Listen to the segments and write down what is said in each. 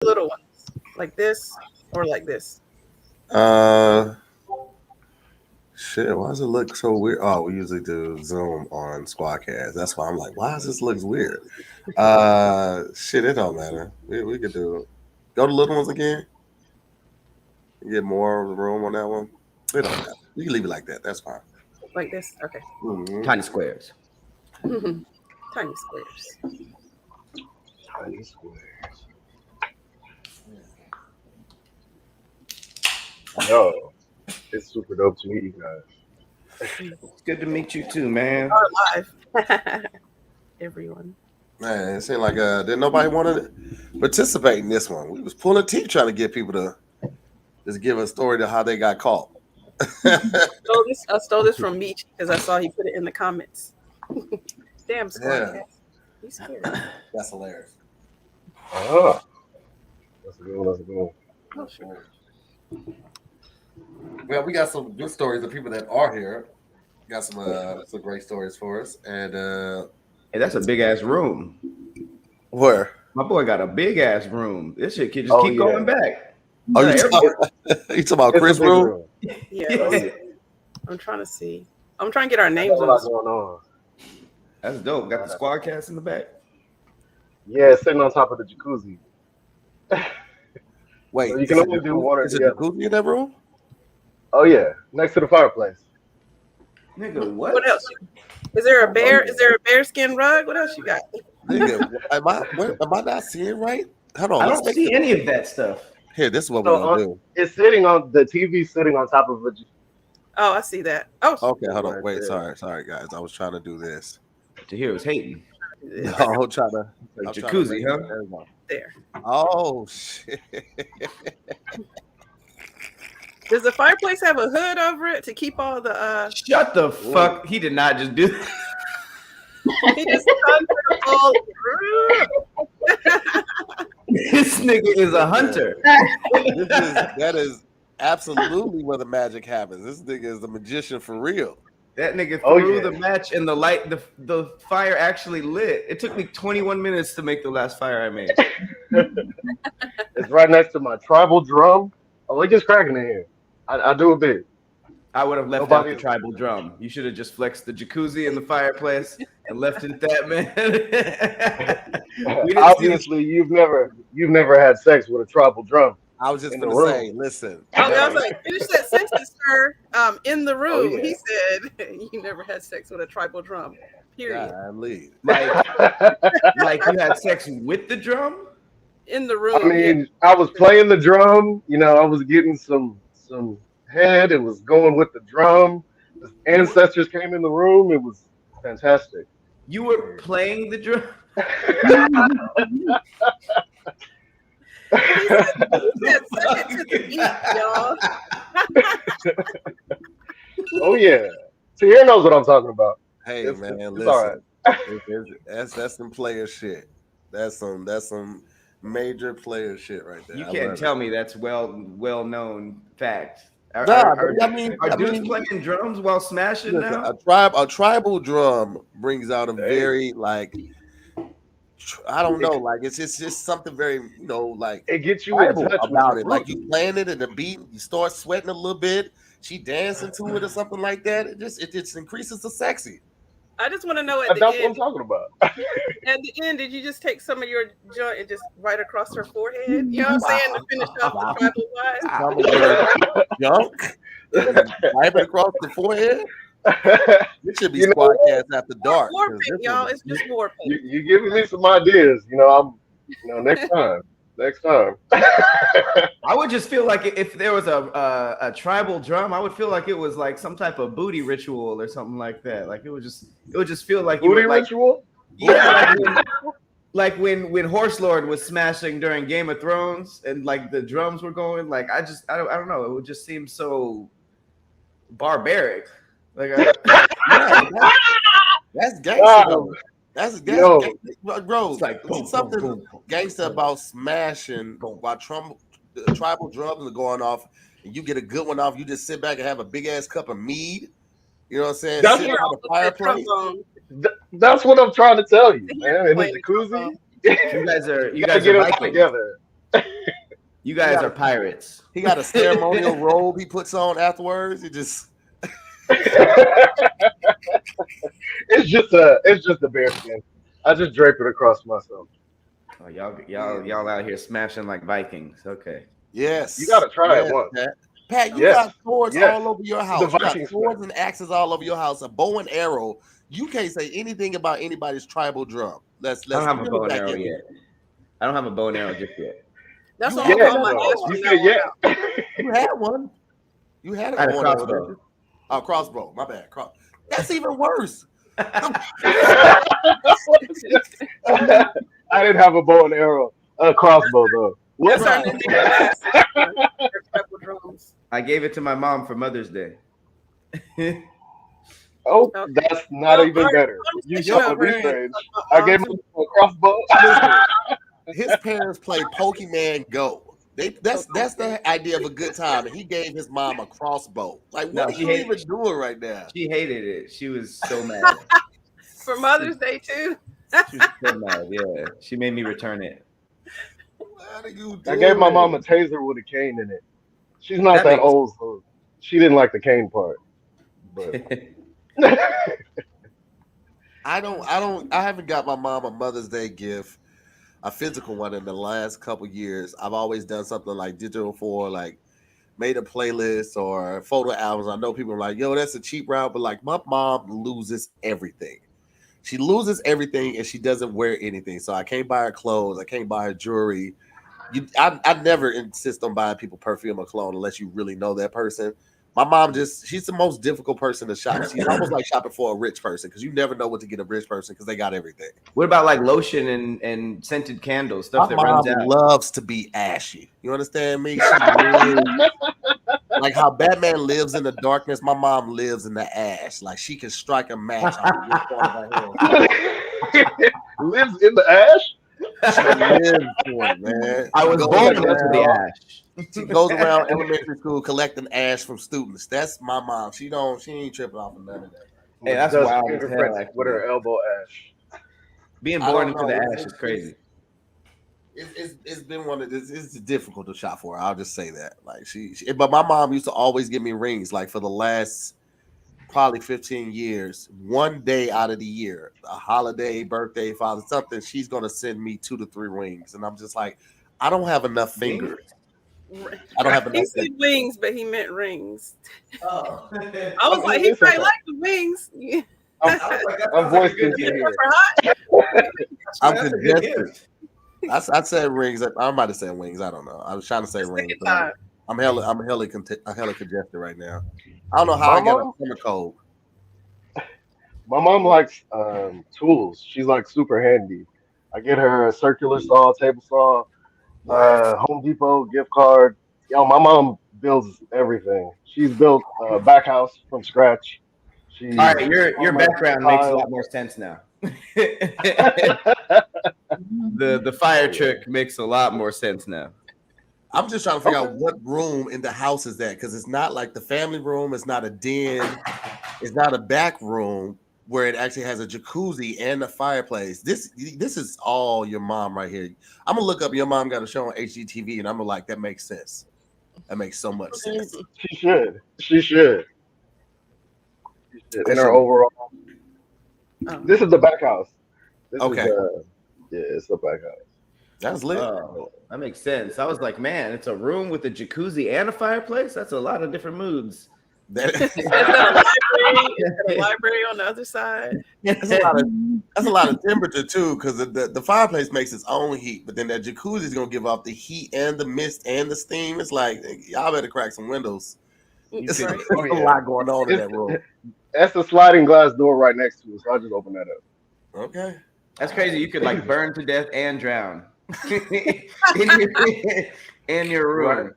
little ones? Like this or like this? Shit, why does it look so weird? Oh, we usually do Zoom on Squaddcast. That's why I'm like, why does this look weird? Shit, it don't matter. We could do go to little ones again. Get more of the room on that one. It don't matter. You can leave it like that. That's fine. Like this? Okay. Mm-hmm. Tiny squares. Tiny squares. Tiny squares. Yo, it's super dope to meet you guys. It's good to meet you too, man. Are live. Everyone. Man, it seemed like didn't nobody want to participate in this one. We was pulling teeth trying to get people to just give a story to how they got caught. I stole this from Meech because I saw he put it in the comments. Damn, Squaddcast. Yeah. He's scared. That's hilarious. Oh, that's a good one. That's a good one. Oh, sure. Well, we got some good stories of people that are here. Got some great stories for us. And Hey, that's a big ass room. where? My boy got a big ass room. This shit can just keep going back. Oh, you talking about It's Chris' a big room? Yeah. I'm trying to see. I'm trying to get our names There's a lot on. going on. That's dope. Got the Squaddcast in the back. Yeah, it's sitting on top of the jacuzzi. Wait, So you can only do one or is it the other. jacuzzi in that room? Oh yeah, next to the fireplace. Nigga, what? What else? Is there a bear? Is there a bearskin rug? What else you got? Nigga, am I not seeing right? Hold on. I let's don't make see it- any of that stuff. Here, this is what So we're gonna do. it's sitting on the TV, sitting on top of a. Oh, I see that. Oh, Okay, hold on. Right Wait, there. sorry, guys. I was trying to do this. Tahir was hating. No, I'm trying to. Like I'm trying to jacuzzi, make- huh? there we go. there. Oh shit! Does the fireplace have a hood over it to keep all the? Shut the fuck. He did not just do that. He just This nigga is a hunter. That is absolutely where the magic happens. This nigga is the magician for real. That nigga Oh, threw yeah. the match and the light, the fire actually lit. It took me 21 minutes to make the last fire I made. It's right next to my tribal drum. Oh, it gets cracking in here. I do a bit. I would have left Nobody- out the tribal drum. You should have just flexed the jacuzzi and the fireplace and left it at that, man. We didn't see Obviously, you've never had sex with a tribal drum. I was just In the gonna room. say, listen. I was like, finish that sentence, sir. In the room, yeah. he said, "You never had sex with a tribal drum." Period. Golly. like you had sex with the drum? In the room. I mean, I was playing the drum. You know, I was getting some head. It was going with the drum. The ancestors came in the room. It was fantastic. You were playing the drum? He said, "Suck it to the beat, y'all." Oh yeah, Tahir knows what I'm talking about. Hey It's- man, it's listen. all right. That's some player shit. That's some major player shit right there. You I can't love tell it. me that's well-known fact. Are I dudes mean, playing drums while smashing listen, now? a tribal drum brings out a very I don't know, like it's just something very like It gets you in tribal touch with about your it. Like roots. you playing it and the beat, you start sweating a little bit. She dancing to it or something like that. It just increases the sexy. I just want to know at That's the what I'm end. talking about. At the end, did you just take some of your joint and just right across her forehead? You know what I'm saying? To finish off the tribal wise. Some of your junk, wipe it across the forehead. It should be You know Squaddcast after dark. War 'cause paint, this y'all. one- It's just war paint. you giving me some ideas. Next time. Next time. I would just feel like if there was a tribal drum, I would feel like it was like some type of booty ritual or something like that. Like it would just feel like you Booty were like, ritual? yeah, like when Horse Lord was smashing during Game of Thrones and like the drums were going. Like I don't know. It would just seem so barbaric. Like that's gangster. Wow. That's Yo. gangster. Bro, It's like boom, something boom, boom, gangster boom. about smashing while tribal drums are going off, and you get a good one off. You just sit back and have a big ass cup of mead. You know what I'm saying? That's Sit what- by the fireplace. That's what I'm trying to tell you, man. In the jacuzzi, You guys you are gotta get it all Vikings. together. You guys got are pirates. He got a ceremonial robe he puts on afterwards. He just it's just a bear skin. I just drape it across myself. Oh, y'all out here smashing like Vikings. Okay. yes. You gotta try it Yes, once. Pat, you Yes. got swords Yes. all over your The house. You got Viking swords and axes all over your house. A bow and arrow. You can't say anything about anybody's tribal drum. Let's I don't have a reel bow it and back arrow in. yet. I don't have a bow and arrow just yet. That's You what I'm had gonna call my one. ass You from said now on yeah. out. You had one. You had I had a bow and arrow, crossbow. didn't you? Oh, crossbow. My bad. That's even worse. I didn't have a bow and arrow. A crossbow though. That's What? our new name. Mass. Their tribal drums. I gave it to my mom for Mother's Day. Oh, Okay. that's not even our better. You conversation showed over. me strange. My I gave mom's- him a crossbow. His parents played Pokemon Go. That's the idea of a good time. And he gave his mom a crossbow. Like, No, what are she you hated even doing right now? She hated it. She was so mad. for Mother's Day too. She was so mad. Yeah. She made me return it. What are you doing? I gave my mom a taser with a cane in it. She's not That that makes- old, so she didn't like the cane part. But I haven't got my mom a Mother's Day gift, a physical one, in the last couple years. I've always done something like digital for like made a playlist or photo albums. I know people are like, yo, that's a cheap route, but like my mom loses everything. She loses everything and she doesn't wear anything. So I can't buy her clothes, I can't buy her jewelry. I never insist on buying people perfume or cologne unless you really know that person. My mom she's the most difficult person to shop. She's almost like shopping for a rich person because you never know what to get a rich person because they got everything. What about like lotion and scented candles, stuff My that runs mom out? loves to be ashy. You understand me? She lives, like how Batman lives in the darkness, my mom lives in the ash. Like she can strike a match out of your part of her head. lives in the ash. She lives for it, man. I She was goes born into around- the ash. She goes around elementary school collecting ash from students. That's my mom. She ain't tripping off of none of that. Hey, that's Does wild as fingerprints hell, with her elbow ash. Being I born don't into the know. ash is crazy. It's been one of it's difficult to shop for her. I'll just say that. Like but my mom used to always give me rings. Like for the last probably 15 years, one day out of the year, a holiday, birthday, father, something, she's gonna send me 2 to 3 rings, and I'm just like, I don't have enough fingers. I don't have enough He said fingers. wings, but he meant rings. Oh. I was like, he it's probably okay. like the wings. Yeah. I'm voiced into here. I'm That's a good congested. gift. I said rings. I'm about to say wings. I don't know. I was trying to say Just take rings. your But time. I'm hella congested right now. I don't know how My I got a mom? summer cold. My mom likes tools. She's like super handy. I get her a circular saw, table saw, Home Depot gift card. Yo, my mom builds everything. She's built a back house from scratch. She All right, your background makes a tile. lot more sense now. the fire trick makes a lot more sense now. I'm just trying to figure out what room in the house is that, because it's not like the family room. It's not a den. It's not a back room where it actually has a jacuzzi and a fireplace. This is all your mom right here. I'm gonna look up your mom got a show on HGTV, and I'm gonna like that makes sense. That makes so much sense. She should. She should. She should. In her overall. Oh. This is the back house. This Okay. Is, yeah, it's the back house. That's lit. Oh, that makes sense. I was like, man, it's a room with a jacuzzi and a fireplace. That's a lot of different moods. That- Is that a library? Is that a library on the other side? that's a lot of temperature too, because the fireplace makes its own heat, but then that jacuzzi is gonna give off the heat and the mist and the steam. It's like y'all better crack some windows. It's Right. a lot going on in that room. That's the sliding glass door right next to it, so I just open that up. Okay. That's crazy. You could like burn to death and drown in your room.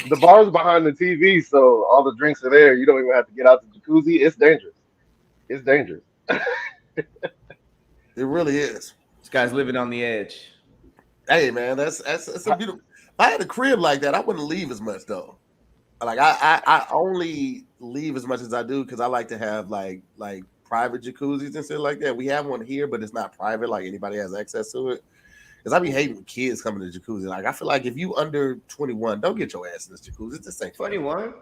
The bar's behind the TV, so all the drinks are there. You don't even have to get out the jacuzzi. It's dangerous. It's dangerous. It really is. This guy's living on the edge. Hey man, that's a beautiful. If I had a crib like that, I wouldn't leave as much though. Like I only leave as much as I do because I like to have like private jacuzzis and shit like that. We have one here, but it's not private. Like anybody has access to it. Because I be hating when kids coming to jacuzzi. Like, I feel like if you under 21, don't get your ass in this jacuzzi. This ain't 21.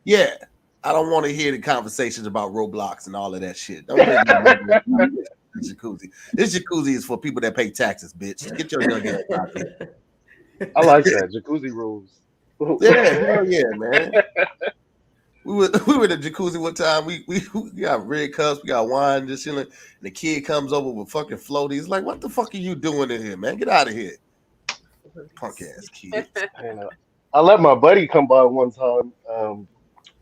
Yeah. I don't want to hear the conversations about Roblox and all of that shit. Don't bring me the jacuzzi. This jacuzzi is for people that pay taxes, bitch. Get your young ass out here. I like that jacuzzi rules. Yeah, hell yeah, man. We were in the jacuzzi one time. We got red cups, we got wine, just chilling. And the kid comes over with fucking floaties. Like, what the fuck are you doing in here, man? Get out of here, punk ass kid. I let my buddy come by one time.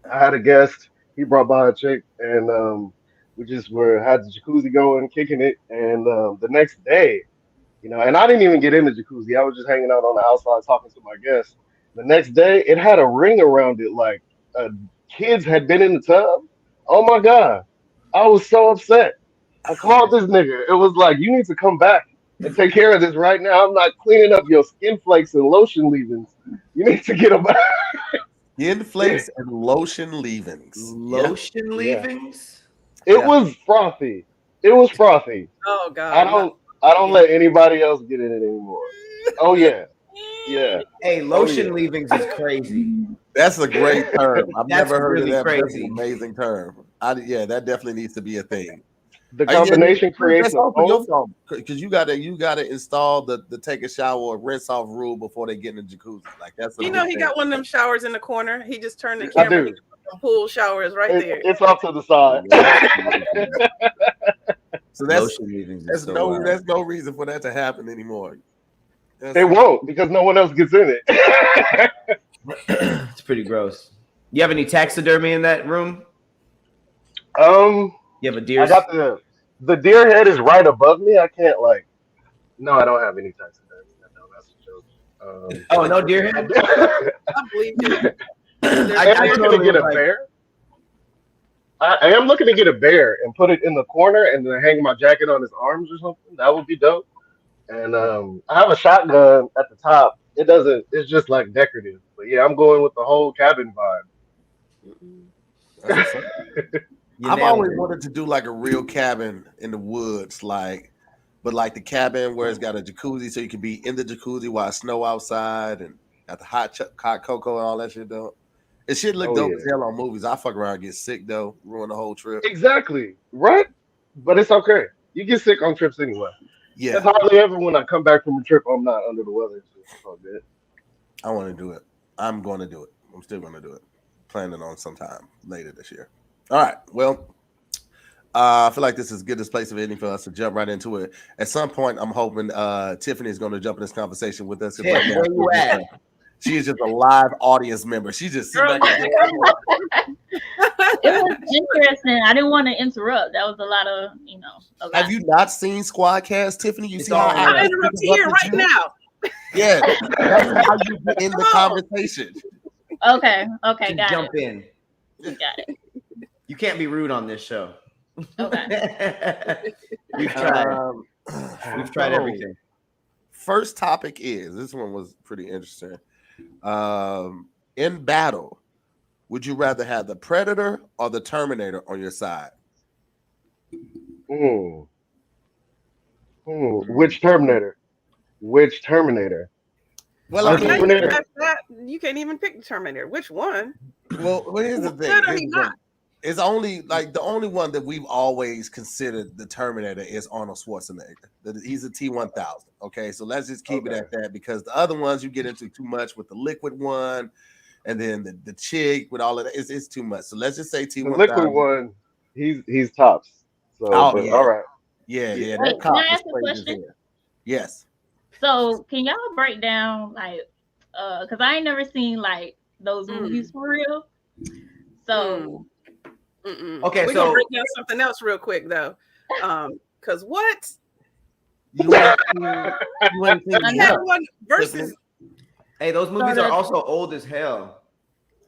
I had a guest. He brought by a chick, and we just had the jacuzzi going, kicking it. And the next day, and I didn't even get in the jacuzzi. I was just hanging out on the outside talking to my guests. The next day, it had a ring around it, like kids had been in the tub. Oh my god, I was so upset. I called this nigga. It was like, you need to come back and take care of this right now. I'm not cleaning up your skin flakes and lotion leavings. You need to get them back. Skin flakes and lotion leavings. Lotion leavings? It was frothy. It was frothy. Oh god. I don't let anybody else get in it anymore. Oh yeah. Yeah. Hey, lotion leavings is crazy. That's a great term. I've That's never heard really of that. crazy. That's an amazing term. That definitely needs to be a thing. The combination creates your phone because you gotta install the take a shower or rinse off rule before they get in the jacuzzi. Like that's he got one of them showers in the corner. He just turned the camera. I do. Pool showers right there. It's off to the side. So that's no reason for that to happen anymore. They won't because no one else gets in it. It's pretty gross. You have any taxidermy in that room? You have a deer? I got the deer head is right above me. I can't no, I don't have any taxidermy. No, that's a joke. No deer head? I believe you. I'm looking to get a bear. I am looking to get a bear and put it in the corner and then hang my jacket on his arms or something. That would be dope. And I have a shotgun at the top. It's just like decorative. But yeah, I'm going with the whole cabin vibe. I've always wanted to do like a real cabin in the woods, but the cabin where it's got a jacuzzi so you can be in the jacuzzi while it's snow outside and got the hot cocoa and all that shit though. It should look dope as hell on movies. I fuck around and get sick though, ruin the whole trip. Exactly. Right? But it's okay. You get sick on trips anyway. Yeah. That's hardly ever when I come back from a trip I'm not under the weather. So it's all good. I want to do it. I'm going to do it. I'm still going to do it. Planning on sometime later this year. All right. Well, I feel like this is good place of ending for us to jump right into it. At some point, I'm hoping Tiffany is going to jump in this conversation with us. Yeah, where you at? She is just a live audience member. She just sitting back. It was interesting. I didn't want to interrupt. That was a lot of, Have you not seen Squaddcast, Tiffany? You see how I interrupt here right now. Yeah, that's how you get in the conversation. Okay, got jump it. in. Got it. You can't be rude on this show. Okay. We've tried. We've tried everything. First topic is this one was pretty interesting. In battle, would you rather have the Predator or the Terminator on your side? Which Terminator? Which Terminator? Well, you can't even pick the Terminator. Which one? Well, here's the thing. It's only the only one that we've always considered the Terminator is Arnold Schwarzenegger. He's a T-1000. Okay, so let's just keep it at that because the other ones you get into too much with the liquid one, and then the chick with all of that. It's too much. So let's just say T-1000. The liquid one, he's tops. So all right. Yeah. Wait, That can I ask a question? Yes. So can y'all break down because I ain't never seen those movies for real. So okay, we're gonna break down something else real quick though. Because what? You ain't seen one versus. Hey, those movies are also old as hell.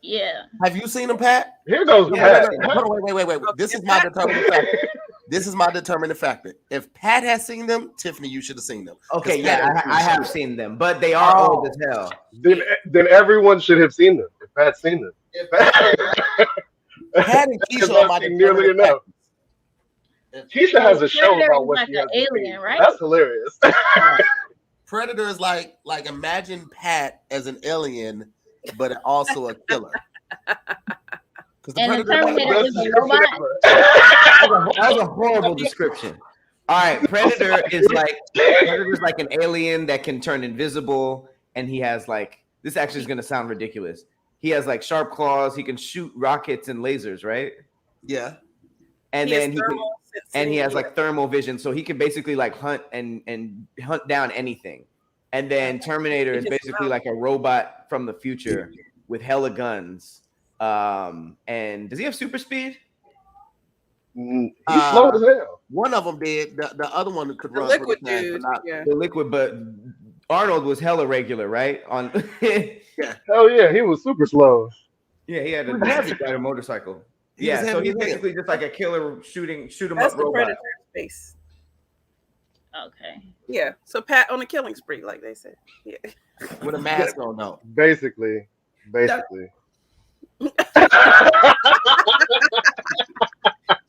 Yeah. Have you seen them, Pat? Here goes Pat. Wait. This is my determining factor. This is my determining factor. If Pat has seen them, Tiffany, you should have seen them. Okay, yeah, I have seen them, but they are old as hell. Then everyone should have seen them. If Pat's seen them. Pat and Keisha are my nearly enough. Keisha has a show about what she has alien, right? That's hilarious. Predator is like imagine Pat as an alien, but also a killer. Because the And the Predator Terminator is a robot. That was a horrible description. All right, Predator is like an alien that can turn invisible, and he has like this. Actually, is going to sound ridiculous. He has like sharp claws. He can shoot rockets and lasers, right? Yeah. And then he has like thermal vision, so he can basically like hunt and hunt down anything. And then Terminator is basically like a robot from the future with hella guns. And does he have super speed? He's slow as hell. One of them did. The other one could run. Liquid dude. The liquid, but Arnold was hella regular, right? On Hell yeah, he was super slow. Yeah, he had a motorcycle. Yeah, so he's basically just like a killer shoot 'em That's up the robot. Predator space. Okay. Yeah. So Pat on a killing spree, like they said. Yeah. With a mask on, though. Basically. Because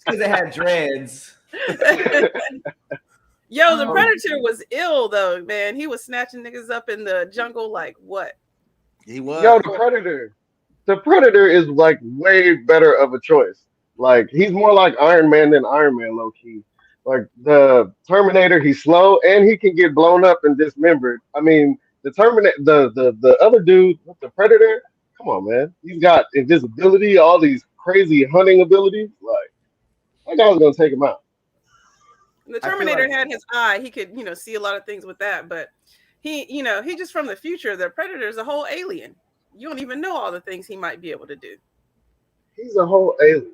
it had dreads. Yo, the Predator was ill though, man. He was snatching niggas up in the jungle like what? He was. Yo, the Predator. The Predator is like way better of a choice. Like he's more like Iron Man than Iron Man, low key. Like the Terminator, he's slow and he can get blown up and dismembered. I mean, the Terminator, the other dude, the Predator. Come on, man. He's got invisibility, all these crazy hunting abilities. Like that guy was gonna take him out. The Terminator had his eye. He could, see a lot of things with that, but he just from the future. The Predator is a whole alien. You don't even know all the things he might be able to do. He's a whole alien.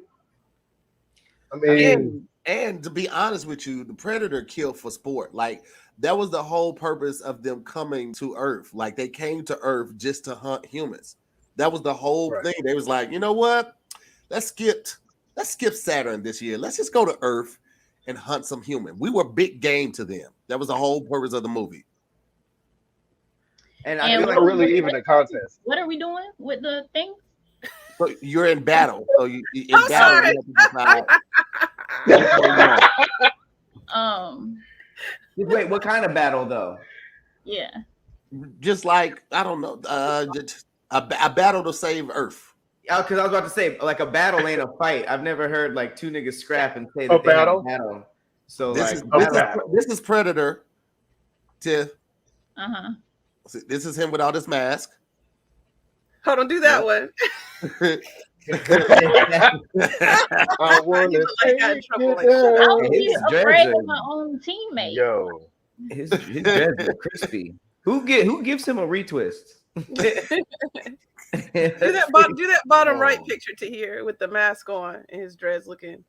I mean, and to be honest with you, the Predator killed for sport. Like that was the whole purpose of them coming to Earth. Like they came to Earth just to hunt humans. That was the whole thing. They was like, you know what? Let's skip Saturn this year. Let's just go to Earth and hunt some human. We were big game to them. That was the whole purpose of the movie. And I feel like really even a contest. What are we doing with the thing? So you're in battle. So you in battle. Wait, what kind of battle though? Yeah. Just like I don't know, a battle to save Earth. Because I was about to say, like a battle ain't a fight. I've never heard like two niggas scrap and say A that they battle? have a battle. So This like this is Predator. Tiff. Uh-huh. This is him without his mask. Hold on, do that one. I want to take I it would be afraid of my own teammate. Yo, his dreads are crispy. Who gives him a retwist? do that bottom right picture to here with the mask on and his dreads looking.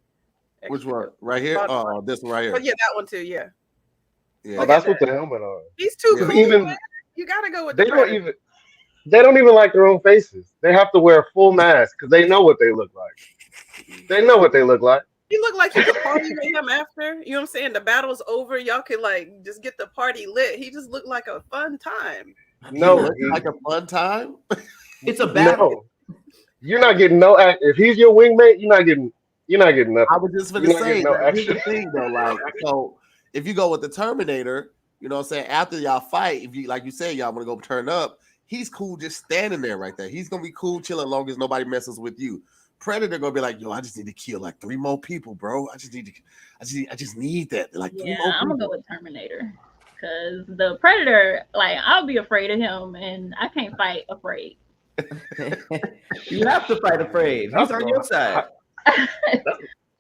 Which one? Right here? Oh, this one right here. Oh yeah, that one too. Yeah. Yeah. oh, that's with the helmet on. He's too Yeah. cool. Even- Man. You gotta go with They the don't Predator. they don't even like their own faces. They have to wear a full mask because they know what they look like. They know what they look like. He looked like you could party with him after. You know what I'm saying? The battle's over. Y'all could like just get the party lit. He just looked like a fun time. No, It's like a fun time. It's a battle. no. You're not getting no act. If he's your wingmate, you're not getting nothing. I was just gonna You're not say getting no that. Here's the action. thing though, like so if you go with the Terminator, you know what I'm saying, after y'all fight, if you like you said, y'all want to go turn up, he's cool just standing there right there. He's gonna be cool chilling as long as nobody messes with you. Predator gonna be like, yo, I just need to kill like 3 more people, bro. I just need that. Like 3 Yeah, more I'm people. gonna go with Terminator. Cause the Predator, like I'll be afraid of him and I can't fight afraid. You have to fight afraid. He's on your side.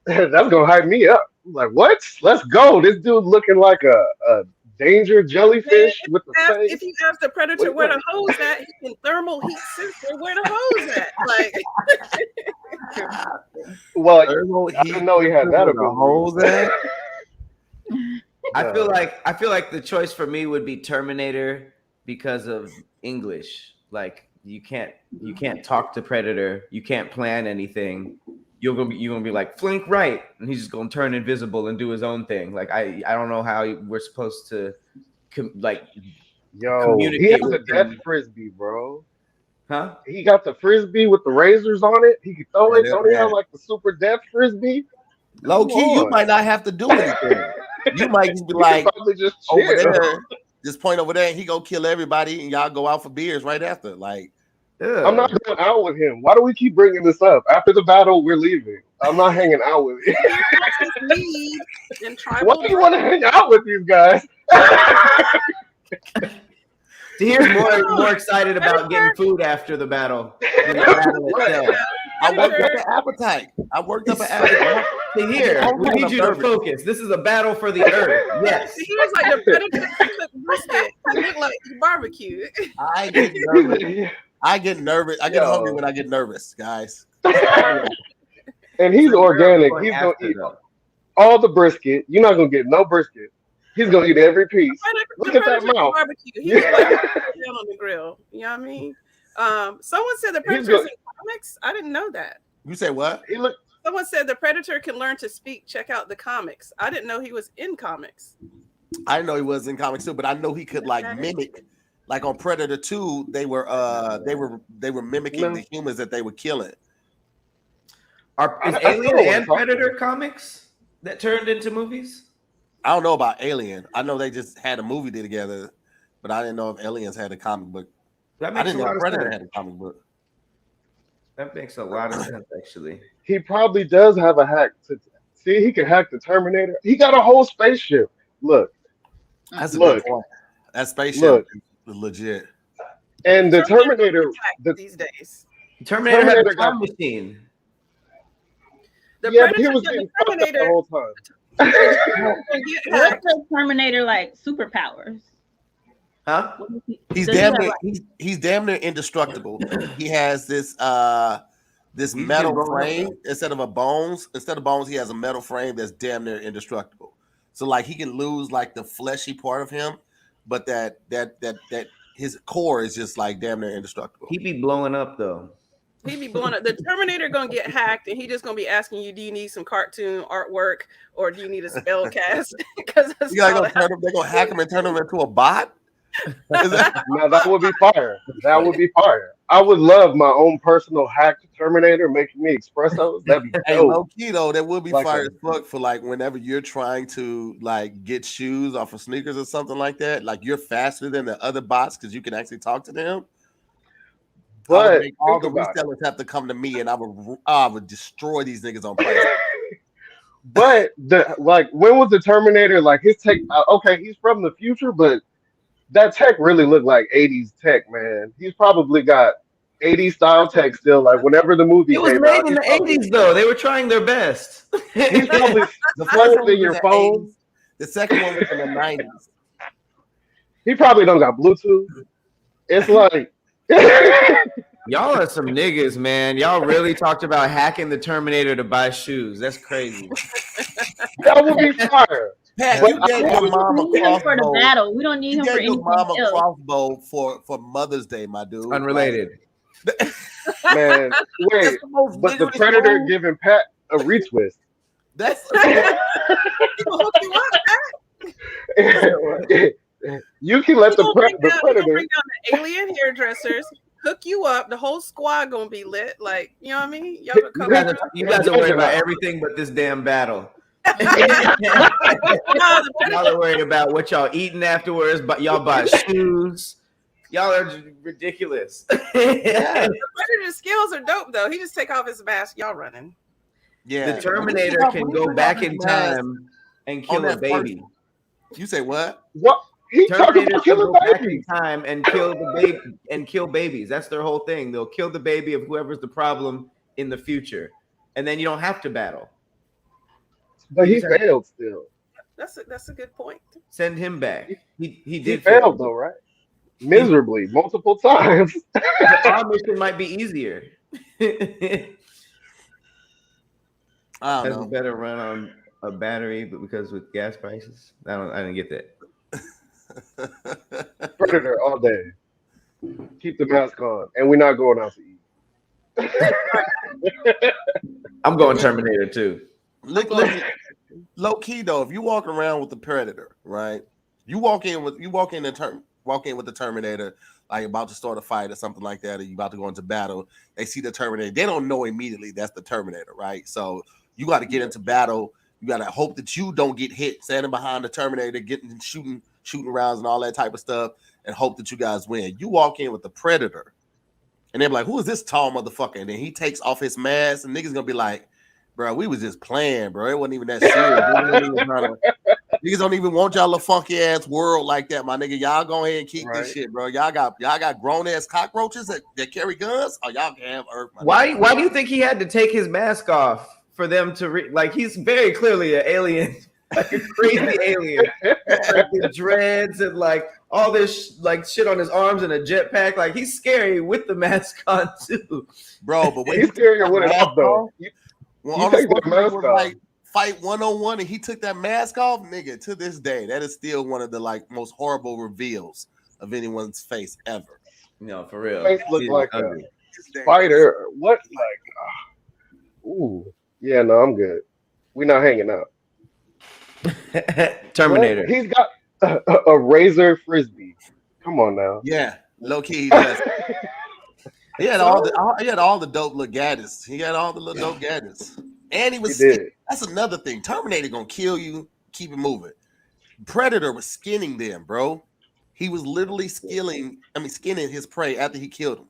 That's gonna hype me up. I'm like, what? Let's go. This dude looking like a danger jellyfish with the face. If you ask the Predator where the hose at, he can thermal heat sensor where the hose at. Like, Well, I didn't know he had that ability. I feel like the choice for me would be Terminator because of English. Like you can't talk to Predator. You can't plan anything. You're gonna be like flink right, and he's just gonna turn invisible and do his own thing. Like I don't know how we're supposed to Yo, he has a death frisbee, bro. Huh? He got the frisbee with the razors on it. He can throw it. Don't he have like the super death frisbee? Low key, you might not have to do anything. You might just be like probably just over chill. there, this point over there, and he go kill everybody, and y'all go out for beers right after. Like, I'm not going out with him. Why do we keep bringing this up? After the battle, we're leaving. I'm not hanging out with him. That's his lead in tribal. Why do you want to hang out with these guys? Tahir's more excited about getting food after the battle than the battle itself. I worked up an appetite. Tahir, we need you to focus. This is a battle for the earth. Yes. He was like the predator cooked brisket. He looked like barbecue. I get nervous. I get hungry when I get nervous, guys. And he's organic. He's gonna eat all the brisket. You're not gonna get no brisket. He's gonna eat every piece. Look at that mouth. Barbecue. He was like on the grill. You know what I mean? Someone said the Predator's in comics. I didn't know that. You say what? Someone said the Predator can learn to speak. Check out the comics. I didn't know he was in comics. I didn't know he was in comics too, but I know he could like mimic. Like on Predator 2, they were mimicking the humans that they were killing. Is Alien and Predator comics that turned into movies? I don't know about Alien. I know they just had a movie together, but I didn't know if Aliens had a comic book. That makes I didn't a lot know of Predator sense. had a comic book. That makes a lot of sense, actually. He probably does have a hack to see. He can hack the Terminator. He got a whole spaceship. Look, that's a good point. That spaceship is legit. And the Terminator these days. The Terminator had a time machine. The Predator was getting fucked up the whole time. What's the Terminator like superpowers? Huh? He's damn near indestructible. He has this metal frame instead of bones. Instead of bones, he has a metal frame that's damn near indestructible. So like he can lose like the fleshy part of him, but that his core is just like damn near indestructible. He be blowing up though. He be blowing up. The Terminator gonna get hacked, and he just gonna be asking you, "Do you need some cartoon artwork, or do you need a spell cast?" Because they're gonna hack him and turn him into a bot. No, that would be fire. That would be fire. I would love my own personal hacked Terminator making me espressos. That'd be dope. Hey, low key though, that would be like fire as fuck for like whenever you're trying to like get shoes off of sneakers or something like that. Like you're faster than the other bots because you can actually talk to them. But all the resellers have to come to me, and I would destroy these niggas on price. But when was the Terminator like his tech? Okay, he's from the future, but that tech really looked like 80s tech, man. He's probably got 80s style tech still. Like whenever the movie it was came made out, in the 80s though. They were trying their best. He's probably the first in your phone. 80s. The second one was in the 90s. He probably don't got Bluetooth. It's like y'all are some niggas, man. Y'all really talked about hacking the Terminator to buy shoes. That's crazy. That would be fire. Pat, you gave your mom a crossbow for the battle. We don't need him for anything else. else. Crossbow for Mother's Day, my dude. Unrelated. Man, wait, but the Predator giving Pat a retwist. That's hook you up. You can let the Predator bring down the alien hairdressers, hook you up. The whole squad gonna be lit. Like, you know what I mean? Y'all gonna come you guys are worried about everything but this damn battle. Y'all are worried about what y'all eating afterwards, but y'all buy shoes. Y'all are just ridiculous. The Predator's skills are dope though. He just take off his mask. Y'all running. Yeah. The Terminator can go back in time and kill a baby. You say what? What? He talking about killing babies. Time and kill the baby and kill babies. That's their whole thing. They'll kill the baby of whoever's the problem in the future, and then you don't have to battle. But he failed still. That's a good point. Send him back. He did fail though, right? Miserably, multiple times. Our mission might be easier. I don't know. Better run on a battery, but because with gas prices, I didn't get that. Predator all day. Keep the mask on, and we're not going out to eat. I'm going Terminator too. Look, low key though, if you walk around with the Predator, right? You walk in with the Terminator, like about to start a fight or something like that, or you about to go into battle. They see the Terminator. They don't know immediately that's the Terminator, right? So you got to get into battle. You got to hope that you don't get hit, standing behind the Terminator, shooting shooting rounds and all that type of stuff, and hope that you guys win. You walk in with the Predator, and they're like, "Who is this tall motherfucker?" And then he takes off his mask, and niggas gonna be like, "Bro, we was just playing, bro. It wasn't even that serious." Niggas don't even want y'all a funky ass world like that, my nigga. Y'all go ahead and keep this shit, bro. Y'all got grown ass cockroaches that carry guns, or y'all can have Earth. Why do you think he had to take his mask off for them to like? He's very clearly an alien, like a crazy alien, like the dreads and like all this like shit on his arms and a jetpack. Like he's scary with the mask on too, bro. But when he's scary with it off though. You take the mask off. Like, fight 1-on-1 and he took that mask off, nigga. To this day, that is still one of the like most horrible reveals of anyone's face ever. No, for real. Face look like a spider. What? Like, ooh, yeah. No, I'm good. We're not hanging out. Terminator. What? He's got a razor frisbee. Come on now. Yeah, low key he does. He had all the dope little gadgets. He had all the little dope gadgets. And he was that's another thing. Terminator gonna kill you, keep it moving. Predator was skinning them, bro. He was literally skinning his prey after he killed him.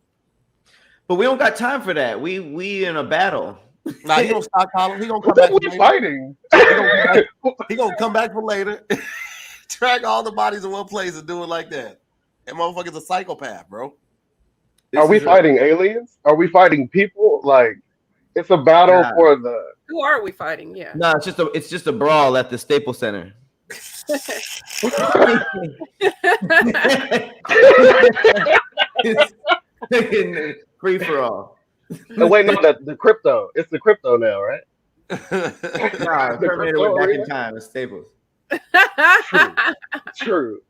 But we don't got time for that. We in a battle. Nah, he gonna stockpile him. He gonna come back for later. Fighting. He gonna come back for later. Track all the bodies in one place and do it like that. That motherfucker's a psychopath, bro. Are we fighting aliens? Are we fighting people? Like, it's a battle for the. Who are we fighting? Yeah. No, it's just a brawl at the Staples Center. Free for all. No, wait, no, the crypto. It's the crypto now, right? Nah, Terminator went back in time. It's Staples. True.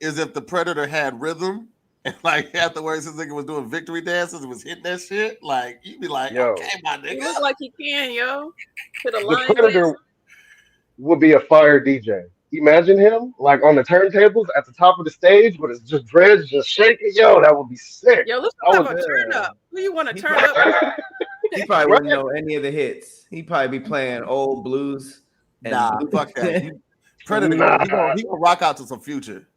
Is if the Predator had rhythm and like afterwards this nigga was doing victory dances and was hitting that shit, like you'd be like, yo, okay, my nigga. He look like he can, yo. The Predator would be a fire DJ. Imagine him like on the turntables at the top of the stage, but it's just dreads just shaking. Yo, that would be sick. Yo, let's have a turn up. Who you want to turn up? He probably wouldn't know any of the hits. He'd probably be playing old blues. Nah, fuck that. Predator, he gonna rock out to some Future.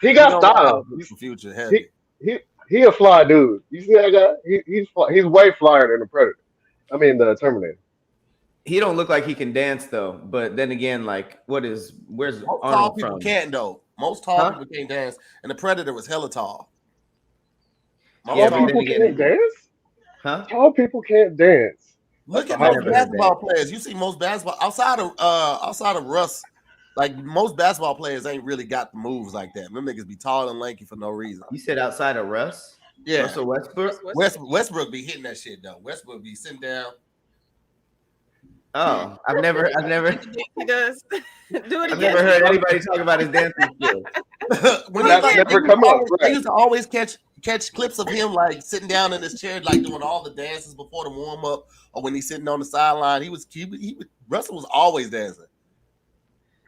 He got style. Future heavy. He a fly dude. You see that guy? He's way flyer than the Predator. I mean the Terminator. He don't look like he can dance though. But then again, like, where's most Arnold tall people from? can't though. Most tall people can't dance, and the Predator was hella tall. Tall people can't dance? Huh? Tall people can't dance. Look at most basketball players. You see most basketball outside of Russ. Like most basketball players ain't really got the moves like that. Them niggas be tall and lanky for no reason. You said outside of Russ? Yeah. Russell Westbrook? Westbrook be hitting that shit though. Westbrook be sitting down. Oh, I've never He does. Do it again. I've never heard anybody talk about his dancing skills. They used to always catch clips of him like sitting down in his chair, like doing all the dances before the warm up, or when he's sitting on the sideline. Russell was always dancing.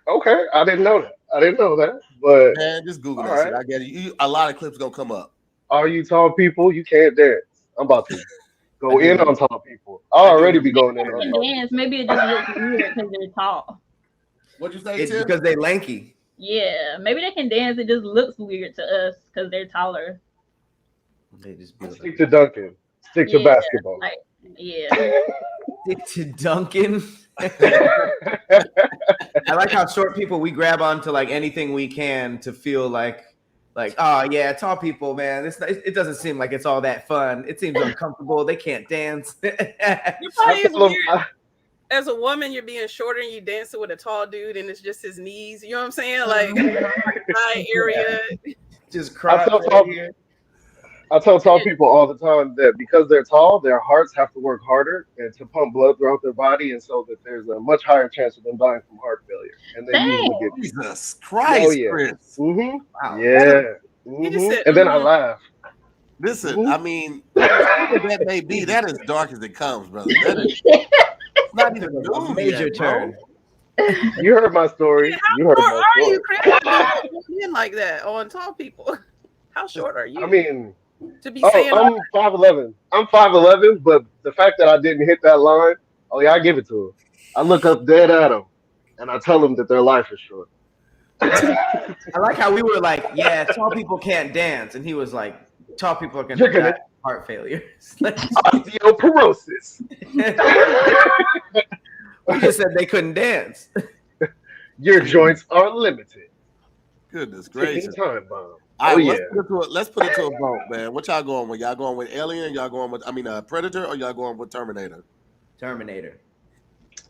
Okay, I didn't know that. But man, just Google that shit. I get it. A lot of clips gonna come up. All you tall people, you can't dance. I'm about to go in on tall people. I'll already be going in on tall dance. Maybe it just looks weird because they're tall. What'd you say? It's because they lanky. Yeah, maybe they can dance. It just looks weird to us because they're taller. They just stick to Duncan. Stick to basketball. Stick to Duncan. I like how short people we grab onto like anything we can to feel like oh yeah, tall people, man. It doesn't seem like it's all that fun. It seems uncomfortable. They can't dance. You probably is weird. As a woman, you're being shorter and you dancing with a tall dude, and it's just his knees. You know what I'm saying? Like eye area. Just cry. I tell tall people all the time that because they're tall, their hearts have to work harder and to pump blood throughout their body, and so that there's a much higher chance of them dying from heart failure. And they usually get Jesus Christ, oh, yeah. Chris. Mm-hmm. Wow. Yeah. Mm-hmm. And then I laugh. Listen, I mean, that may be that is dark as it comes, brother. That is not even a major turn. You heard my story. You heard my story. Are you, Chris? Being like that on tall people? How short are you? I mean. To be saying I'm 5'11". I'm 5'11", but the fact that I didn't hit that line, oh yeah, I give it to him. I look up dead at him, and I tell them that their life is short. I like how we were like, yeah, tall people can't dance, and he was like, tall people are You're gonna gonna die of heart failure. osteoporosis. We just said they couldn't dance. Your joints are limited. Goodness Ticking gracious. time bomb. All right, yeah. let's put it to a vote, man. What y'all going with? Y'all going with Alien? Y'all going with Predator, or y'all going with Terminator? Terminator.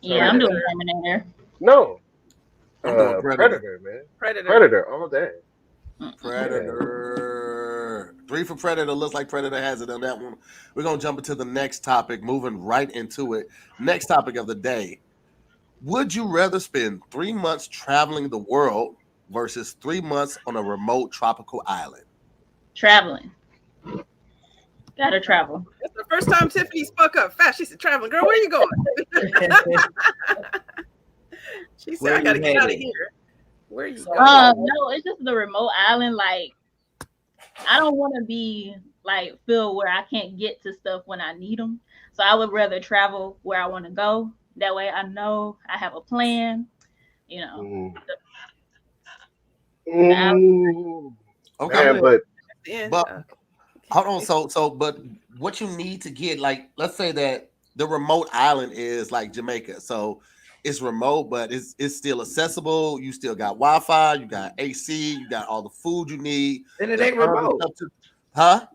Yeah, I'm doing Terminator. No. I'm doing Predator, man. Predator all day. Predator. 3 for Predator. Looks like Predator has it on that one. We're gonna jump into the next topic, moving right into it. Next topic of the day. Would you rather spend 3 months traveling the world versus 3 months on a remote tropical island? Traveling. Gotta travel. That's the first time Tiffany spoke up fast. She said, traveling, girl, where you going? She said, I gotta get out of here. Where are you going? No, it's just the remote island. Like, I don't want to be like feel where I can't get to stuff when I need them. So I would rather travel where I want to go. That way I know I have a plan, you know. Okay, man, but hold on. So, but what you need to get, like, let's say that the remote island is like Jamaica. So it's remote, but it's still accessible. You still got Wi-Fi, you got AC, you got all the food you need. Then it ain't remote. Huh?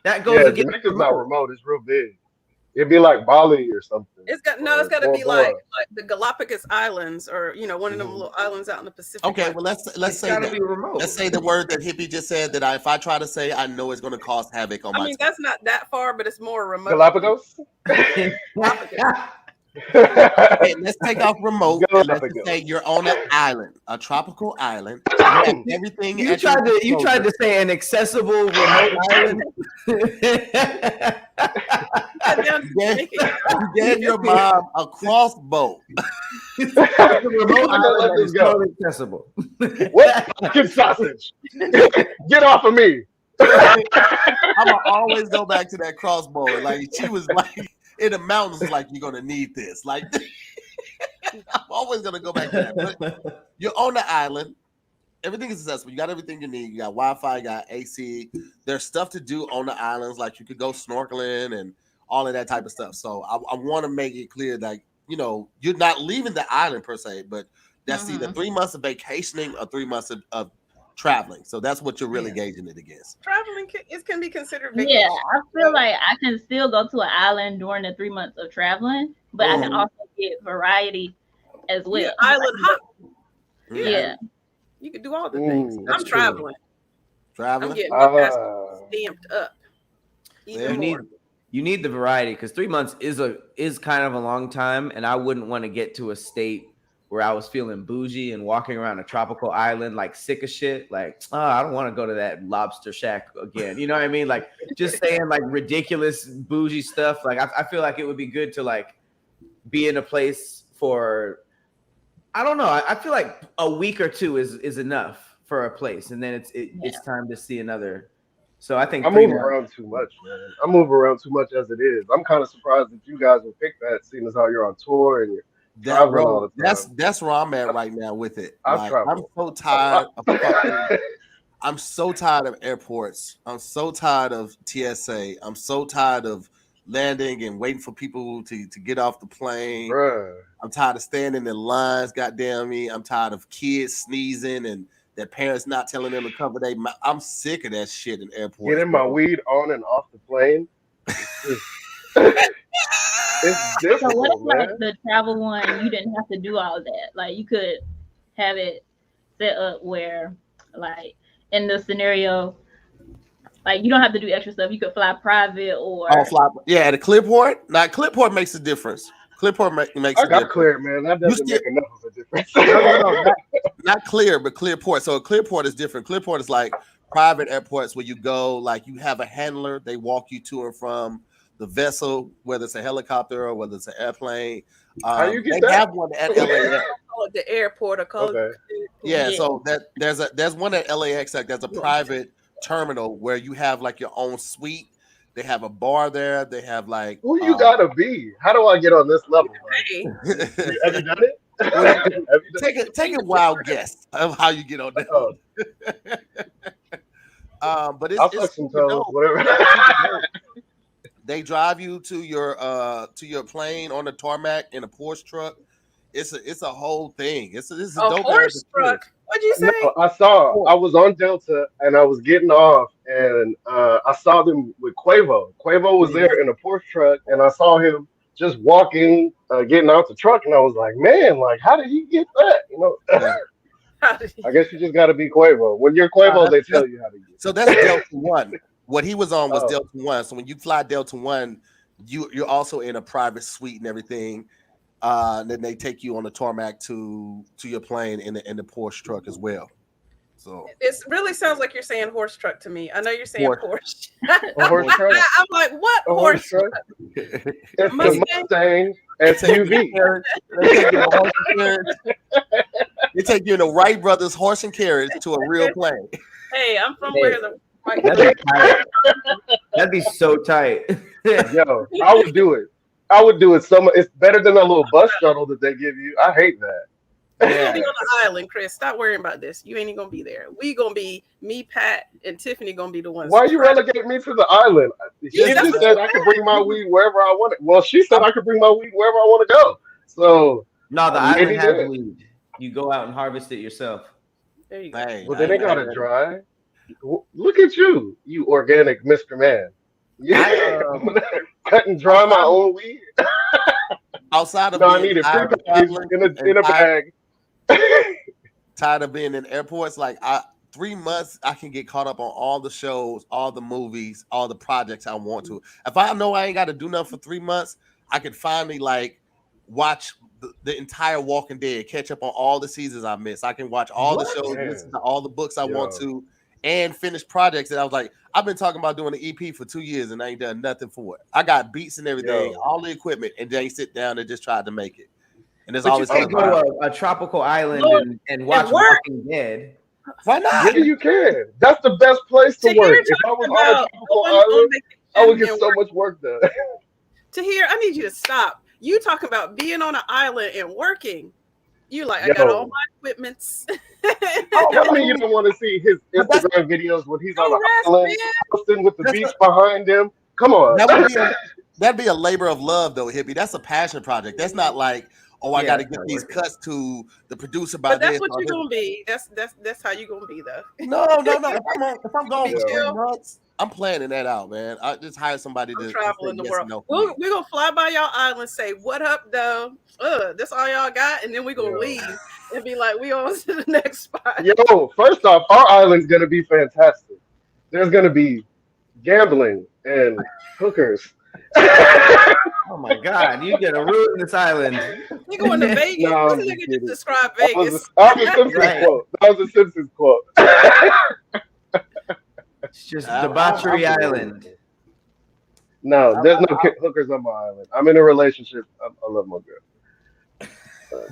That goes against Jamaica's not remote. It's real big. It'd be like Bali or something. It's got to be like the Galapagos Islands, or one of them little islands out in the Pacific. Okay, well let's say that. Be remote. Let's say the word that Hippie just said that if I try to say, I know it's going to cause havoc on my. I mean, that's not that far, but it's more remote. Galapagos. Okay, let's take off remote. Let's just say you're on an island, a tropical island. You have everything. You tried to say an accessible remote island. You gave your mom a crossbow. Remote island is totally accessible. What fucking sausage? Get off of me! I'm gonna always go back to that crossbow. Like she was like in the mountains, like you're gonna need this. Like I'm always gonna go back to that. But you're on the island. Everything is accessible. You got everything you need. You got Wi-Fi, you got AC. There's stuff to do on the islands, like you could go snorkeling and all of that type of stuff. So I want to make it clear that you're not leaving the island per se, but that's either 3 months of vacationing or 3 months of traveling. So that's what you're really gauging it against. Traveling can be considered vacation. Yeah, I feel like I can still go to an island during the 3 months of traveling, but I can also get variety as well. Yeah, island hopping. Yeah. You can do all the things. I'm traveling. Traveling. I'm getting my passport stamped up. You need the variety, because 3 months is kind of a long time, and I wouldn't want to get to a state where I was feeling bougie and walking around a tropical island like sick of shit. Like, I don't want to go to that lobster shack again. You know what I mean? Like just saying like ridiculous bougie stuff. Like I feel like it would be good to like be in a place for, I don't know. I feel like a week or two is enough for a place, and then it's time to see another. So I think I move around too much, man. I move around too much as it is. I'm kind of surprised that you guys would pick that, seeing as how you're on tour and you're traveling all the time. That's where I'm at right now with it. I'm so tired of I'm so tired of airports. I'm so tired of TSA. I'm so tired of landing and waiting for people to get off the plane. Bruh. I'm tired of standing in lines, goddamn me. I'm tired of kids sneezing and their parents not telling them to cover their mouth. I'm sick of that shit in airports. Getting my weed on and off the plane. It's difficult, So what if like man. the travel one, you didn't have to do all that? Like you could have it set up where, like in the scenario, like you don't have to do extra stuff. You could fly private or the Clearport. Now Clearport makes a difference. Clearport makes a difference. I got clear, man. That doesn't make enough of a difference. No, not clear, but Clearport. So Clearport is different. Clearport is like private airports where you go, like you have a handler. They walk you to and from the vessel, whether it's a helicopter or whether it's an airplane. How you get they that? have one at LAX. Call it the airport or call it. Yeah, so there's one at LAX. Like there's a private terminal where you have like your own suite. They have a bar there. They have like who you gotta be? How do I get on this level? Hey. Have you done it? Take a wild guess of how you get on that. Oh, But I'll it's suck some super toes, dope. whatever. They drive you to your plane on the tarmac in a Porsche truck. It's a whole thing. This is a A dope ass horse experience. truck. What'd you No, say? I was on Delta and I was getting off and I saw them with Quavo. Quavo was there in a Porsche truck and I saw him just walking, getting out the truck and I was like, man, like, how did he get that? Yeah. How did he- I guess you just got to be Quavo. When you're Quavo, they tell you how to get So that's Delta One. What he was on was Oh. Delta One. So when you fly Delta One, you're also in a private suite and everything. Then they take you on the tarmac to your plane in the Porsche truck as well. So It really sounds like you're saying horse truck to me. I know you're saying Porsche. a horse truck. I'm like, what A horse horse truck? truck. It's Mustang? the Mustang SUV. They take you in the Wright brothers horse and carriage to a real plane. Hey, I'm from Hey. where the That'd be tight. That'd be so tight. Yo, I would do it. I would do it so much. It's better than a little bus shuttle that they give you. I hate that. You're gonna be on the island, Chris. Stop worrying about this. You ain't even gonna be there. We gonna be me, Pat, and Tiffany gonna be the ones. Why are you relegating me to the island? She Yeah, just that's said what I you could bring my weed wherever I want it. Well, she said I could bring my weed wherever I want to go. So No, the maybe island has yeah. weed. You go out and harvest it yourself. There you go. Hey, Well, then they got to dry. Look at you, you organic Mr. Man. Yeah, I'm gonna cut and dry my own weed. outside of No, I being need it tired of traveling in a bag. tired of being in airports, like 3 months, I can get caught up on all the shows, all the movies, all the projects I want to. If I know I ain't got to do nothing for 3 months, I could finally like watch the entire Walking Dead, catch up on all the seasons I missed. I can watch all the shows, Man. listen to all the books I want Yo. to, and finish projects that I was like, I've been talking about doing an EP for 2 years and I ain't done nothing for it. I got beats and everything, Yo. all the equipment, and they sit down and just tried to make it. And there's But you always can't go to a tropical island Lord, and watch work. Walking Dead. why not? Yeah, you can. That's the best place to Tahir work. If I was on a about tropical going on island, I would vacation get and so work. much work done. Tahir, I need you to stop. You talk about being on an island and working. You like, I got Yo. all my equipments. I mean, you don't want to see his Instagram videos when he's on Don't the rest, island, man. posting with the That's beach behind him. Come on. That'd be a labor of love, though, hippie. That's a passion project. That's not like, oh, I Yeah, got to that's get not these working. cuts to the producer by But that's this. what or you're this. gonna be. That's how you're gonna be though. No. If I'm going for Yeah. 3 months, I'm planning that out, man. I just hire somebody to Traveling say the yes world. and no for me. We're gonna fly by y'all island, say what up though. That's all y'all got, and then we're gonna Yo. leave and be like, we on to the next spot. Yo, first off, our island's going to be fantastic. There's going to be gambling and hookers. Oh my God, you get a ruin this island. We going to Vegas. No, I'm This just nigga kidding. just described That was Vegas. a Simpsons Right. quote. That was a Simpsons quote. It's just I- Debauchery I'm- Island. No, there's no hookers on my island. I'm in a relationship. I love my girl.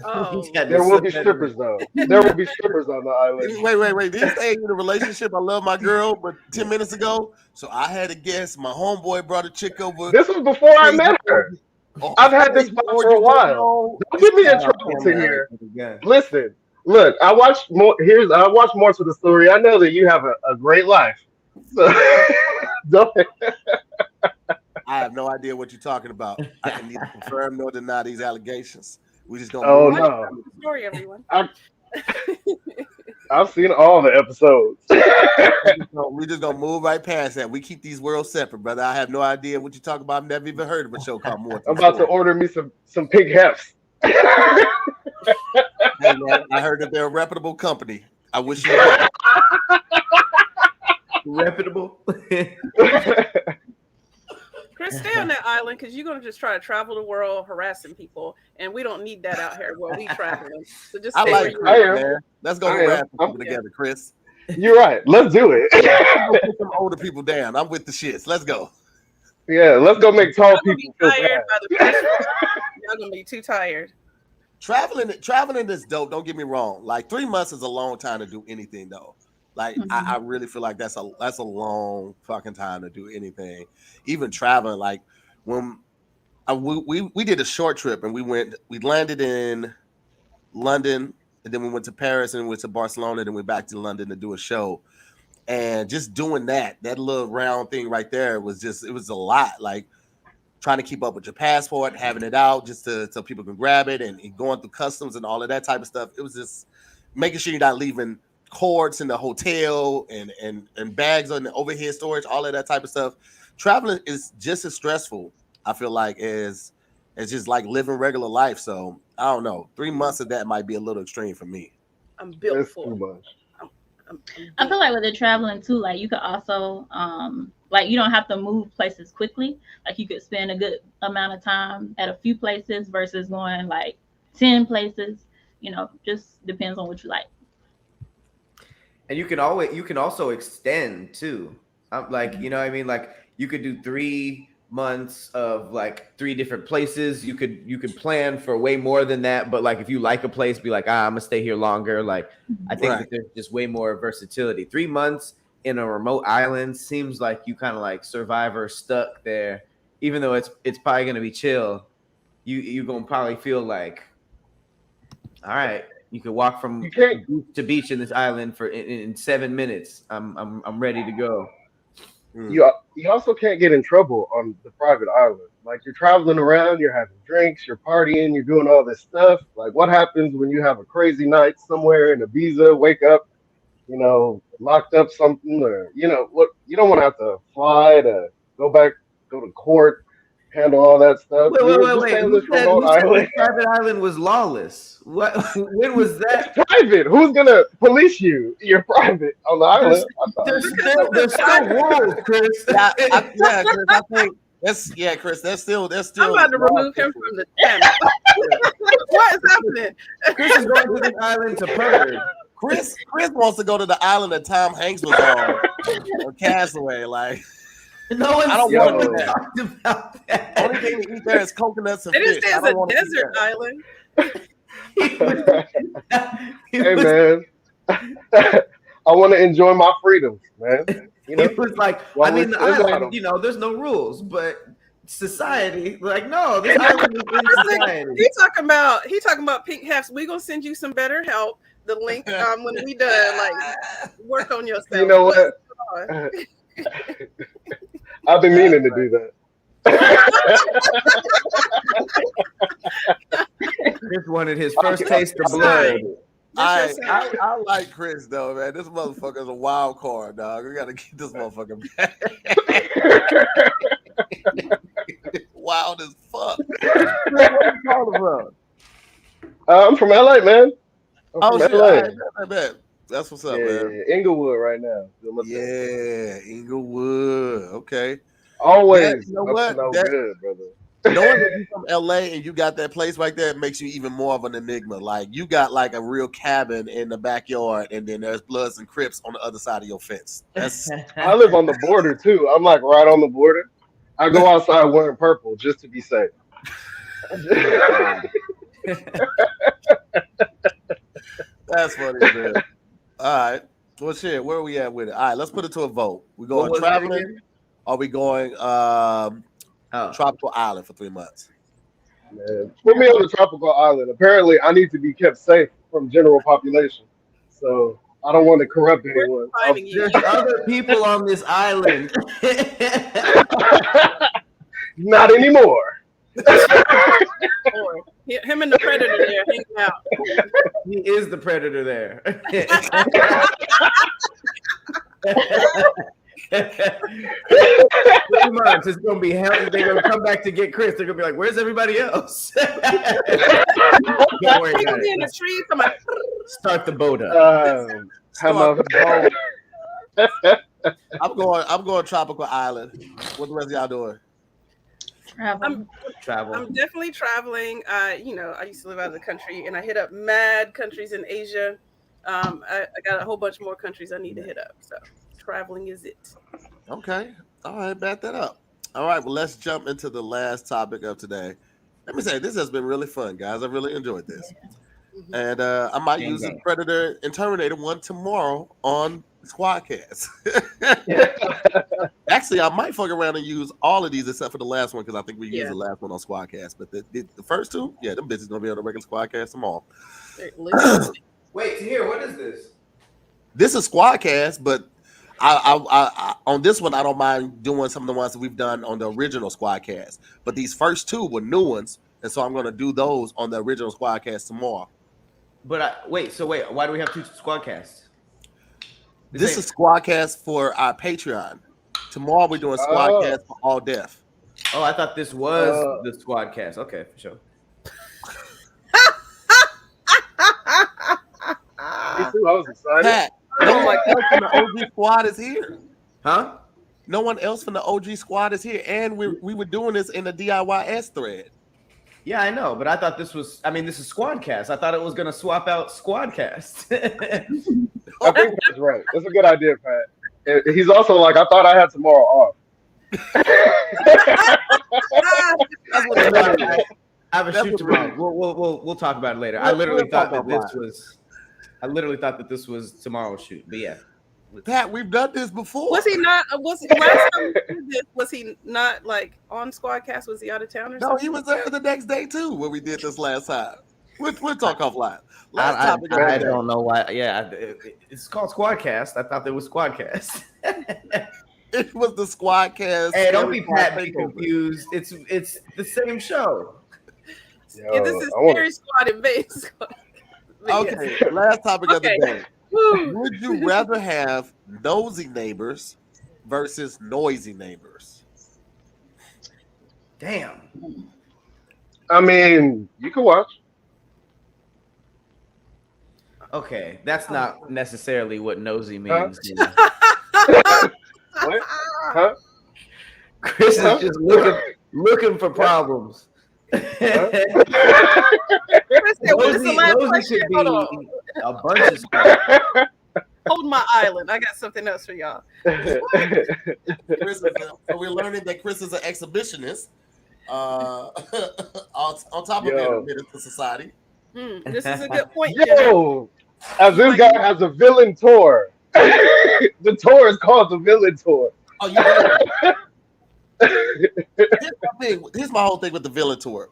Oh, He's got There to will be slip that in strippers though. There will be strippers on the island. Wait. Did you say in a relationship? I love my girl, but 10 minutes ago, so I had to guess. My homeboy brought a chick over. This was before I met her. I've had this vibe for a while. Don't get me in trouble to here. Listen, look, I watched more. I watched more to the story. I know that you have a great life. So don't. I have no idea what you're talking about. I can neither confirm nor deny these allegations. We just gonna Oh move. no, story, everyone. I've seen all the episodes. We just gonna move right past that. We keep these worlds separate, brother. I have no idea what you're talking about. I've never even heard of a show called More. I'm about to order me some pink hefts. Hey, man, I heard that they're a reputable company. I wish you were. Reputable. Chris, stay on that island because you're gonna just try to travel the world harassing people, and we don't need that out here where we traveling. So just I stay like where you Chris, are. man. Let's go I am. harass people I'm- together, Chris. You're right. Let's do it. Let's put some older people down. I'm with the shits. Let's go. Yeah, let's go make tall Y'all gonna people be feel tired bad. by the pressure. Y'all gonna be too tired. Traveling is dope. Don't get me wrong. Like 3 months is a long time to do anything, though. Like I really feel like that's a long fucking time to do anything. Even traveling, like when we did a short trip and we landed in London, and then we went to Paris, and we went to Barcelona, and then we back to London to do a show. And just doing that little round thing right there was it was a lot. Like trying to keep up with your passport, having it out just so people can grab it, and going through customs and all of that type of stuff. It was just making sure you're not leaving cords in the hotel and bags on the overhead storage, all of that type of stuff. Traveling is just as stressful, I feel like, as just like living regular life. So I don't know. 3 months of that might be a little extreme for me. I'm built That's for too it. much. I feel like with the traveling too, like you could also like you don't have to move places quickly. Like you could spend a good amount of time at a few places versus going like 10 places. You know, just depends on what you like. And you can also extend too. Like, you know what I mean? Like you could do 3 months of like 3 different places. You could plan for way more than that. But like if you like a place, be like, I'm gonna stay here longer. Like I think that there's just way more versatility. 3 months in a remote island seems like you kind of like Survivor stuck there, even though it's probably gonna be chill. You gonna probably feel like, all right, you could walk from beach to beach in this island in 7 minutes. I'm ready to go. You also can't get in trouble on the private island. Like you're traveling around, you're having drinks, you're partying, you're doing all this stuff. Like what happens when you have a crazy night somewhere in Ibiza, wake up, locked up something, or what? You don't want to have to fly to go to court, handle all that stuff. Wait. Who said this private island was lawless? What? When was that? It's private. Who's gonna police you? You're private on the island. There's still rules, Chris. Chris, I think Chris. There's still. I'm about to remove him from the channel. What is happening? Chris is going to this island to purge. Chris wants to go to the island that Tom Hanks was on, or Castaway. Like. No one's I don't want to talked about that. The only thing to eat there is coconuts and It fish. is a desert island. Hey man, I want to enjoy my freedoms, man. He was like, the island, there's no rules, but society, like, no, this island is in society. He talking about pink hefts. We gonna send you some better help. The link when we done, like, work on yourself. You know what? I've been meaning to do that. Chris wanted his first taste of blood. I like Chris though, man. This motherfucker's a wild card, dog. We gotta get this motherfucker back. Wild as fuck. Where you calling from? I'm from LA, man. I'm from LA. I bet. That's what's up, man. Inglewood right now. Yeah, Inglewood. Okay. Always. You know what? Good, brother. Knowing that you're from LA and you got that place right there makes you even more of an enigma. Like you got like a real cabin in the backyard, and then there's Bloods and Crips on the other side of your fence. I live on the border too. I'm like right on the border. I go outside wearing purple just to be safe. That's funny, man. All right. Well, shit, where are we at with it? All right, let's put it to a vote. We going traveling? Are we going tropical island for 3 months? Man, put me on the tropical island. Apparently, I need to be kept safe from general population. So I don't want to corrupt anyone. There's other people on this island. Not anymore. Him and the predator there hanging out. He is the predator there. 3 months, it's gonna be hell. They're gonna come back to get Chris. They're gonna be like, "Where's everybody else?" Don't worry about it. In the tree, come on. Start the boat up. I'm going tropical island. What the rest of y'all doing? Travel. I'm definitely traveling. I used to live out of the country, and I hit up mad countries in Asia. I got a whole bunch more countries I need to hit up. So traveling is it. Okay. All right, back that up. All right, well, let's jump into the last topic of today. Let me say, this has been really fun, guys. I really enjoyed this. Mm-hmm. And I might use the Predator and Terminator one tomorrow on Squaddcast. Actually, I might fuck around and use all of these except for the last one because I think we used the last one on Squaddcast. But the first two, yeah, them bitches gonna be on the regular Squaddcast tomorrow. Wait, Tahir, what is this? This is Squaddcast, but I on this one I don't mind doing some of the ones that we've done on the original Squaddcast. But these first two were new ones, and so I'm gonna do those on the original Squaddcast tomorrow. But wait, why do we have two Squaddcasts? This is Squaddcast for our Patreon. Tomorrow we're doing Squaddcast for All Deaf. Oh, I thought this was the Squaddcast. Okay, for sure. Me too. I was excited. Pat, no one else from the OG squad is here. Huh? No one else from the OG squad is here, and we were doing this in the DIYS thread. Yeah, I know, but I thought this was. I mean, this is Squaddcast. I thought it was gonna swap out Squaddcast. I think that's right. That's a good idea, Pat. He's also like, I thought I had tomorrow off. I have a shoot tomorrow. We'll talk about it later. I literally thought that this was tomorrow's shoot. But yeah, Pat, we've done this before. Was he not? Was last time we did this, was he not like on Squaddcast? Was he out of town or something? No, he was there the next day too when we did this last time. We'll talk offline. I don't know why. Yeah, it's called Squaddcast. I thought there was Squaddcast. It was the Squaddcast. Hey, don't be confused. It's the same show. Yeah, this is Scary Squad Invades Squad. Okay, last topic of the day. Would you rather have nosy neighbors versus noisy neighbors? Damn. I mean, you can watch. Okay, that's not necessarily what nosy means. What? Huh? Chris is just looking for problems. Chris said, Nosy should be a bunch of stuff. Hold my island. I got something else for y'all. So we're learning that Chris is an exhibitionist. On top of being a menace to society. This is a good point. Yo, as this guy has a villain tour. The tour is called the villain tour. Oh, here's my whole thing with the villain tour.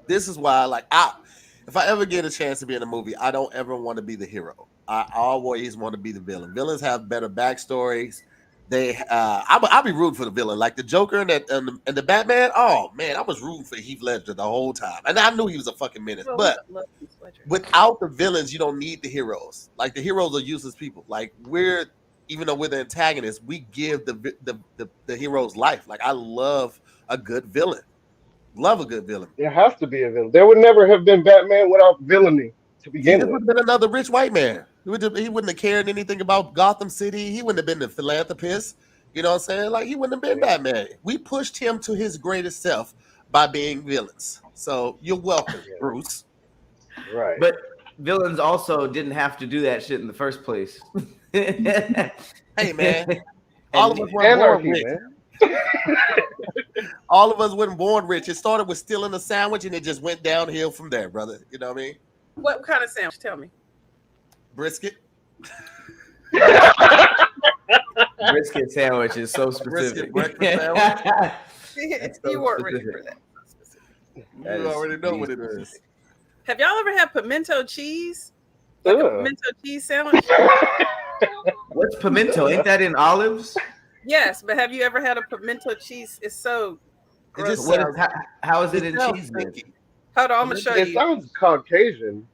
This is why, if I ever get a chance to be in a movie, I don't ever want to be the hero. I always want to be the villain. Villains have better backstories. I'll be rooting for the villain, like the Joker and the Batman. Oh man, I was rooting for Heath Ledger the whole time, and I knew he was a fucking menace. But without the villains, you don't need the heroes. Like the heroes are useless people. Like even though we're the antagonists, we give the heroes life. Like I love a good villain. Love a good villain. There has to be a villain. There would never have been Batman without villainy to begin with. It would have been another rich white man. He wouldn't have cared anything about Gotham City. He wouldn't have been the philanthropist. You know what I'm saying? Like he wouldn't have been Batman. We pushed him to his greatest self by being villains. So you're welcome, Bruce. Right. But villains also didn't have to do that shit in the first place. Hey man, all of us weren't born rich. All of us weren't born rich. It started with stealing a sandwich, and it just went downhill from there, brother. You know what I mean? What kind of sandwich? Tell me. Brisket. Brisket sandwich is so specific. Breakfast sandwich. You weren't ready for that. You already know what it is. Have y'all ever had pimento cheese? Like a pimento cheese sandwich? What's pimento? Ain't that in olives? Yes, but have you ever had a pimento cheese? It's so gross. How is it in cheese? Hold on, I'm gonna show you. It sounds Caucasian.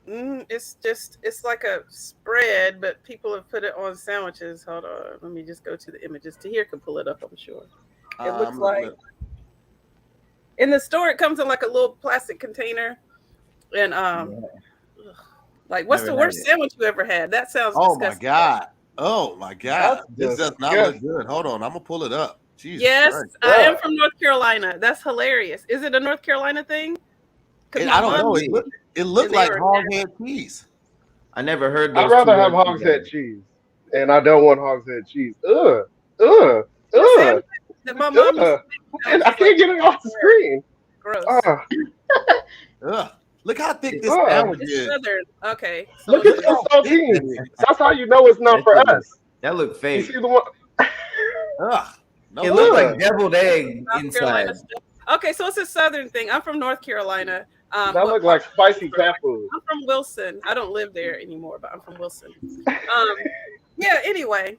It's like a spread, but people have put it on sandwiches. Hold on, let me just go to the images. Tahir can pull it up, I'm sure. It looks like in the store it comes in like a little plastic container, and like what's the worst sandwich you ever had? That sounds disgusting. Oh my god, this does not look good. Hold on, I'm gonna pull it up. Jesus yes, Christ. I am from North Carolina. That's hilarious. Is it a North Carolina thing? I don't know. It looked like hoghead cheese. I never heard. I'd rather have hogshead cheese, and I don't want hogshead cheese. My mom. I can't get it off the screen. Gross. Look how thick this sandwich is. Okay. So look at the saltines. That's how you know it's not for us. That looked fake. You see the one? Ugh. No, It looked Ugh. like deviled egg South inside. Carolina stuff. Okay, so it's a southern thing. I'm from North Carolina. That But looked like spicy cat food. I'm from Wilson. I don't live there anymore, but I'm from Wilson. Yeah. Anyway,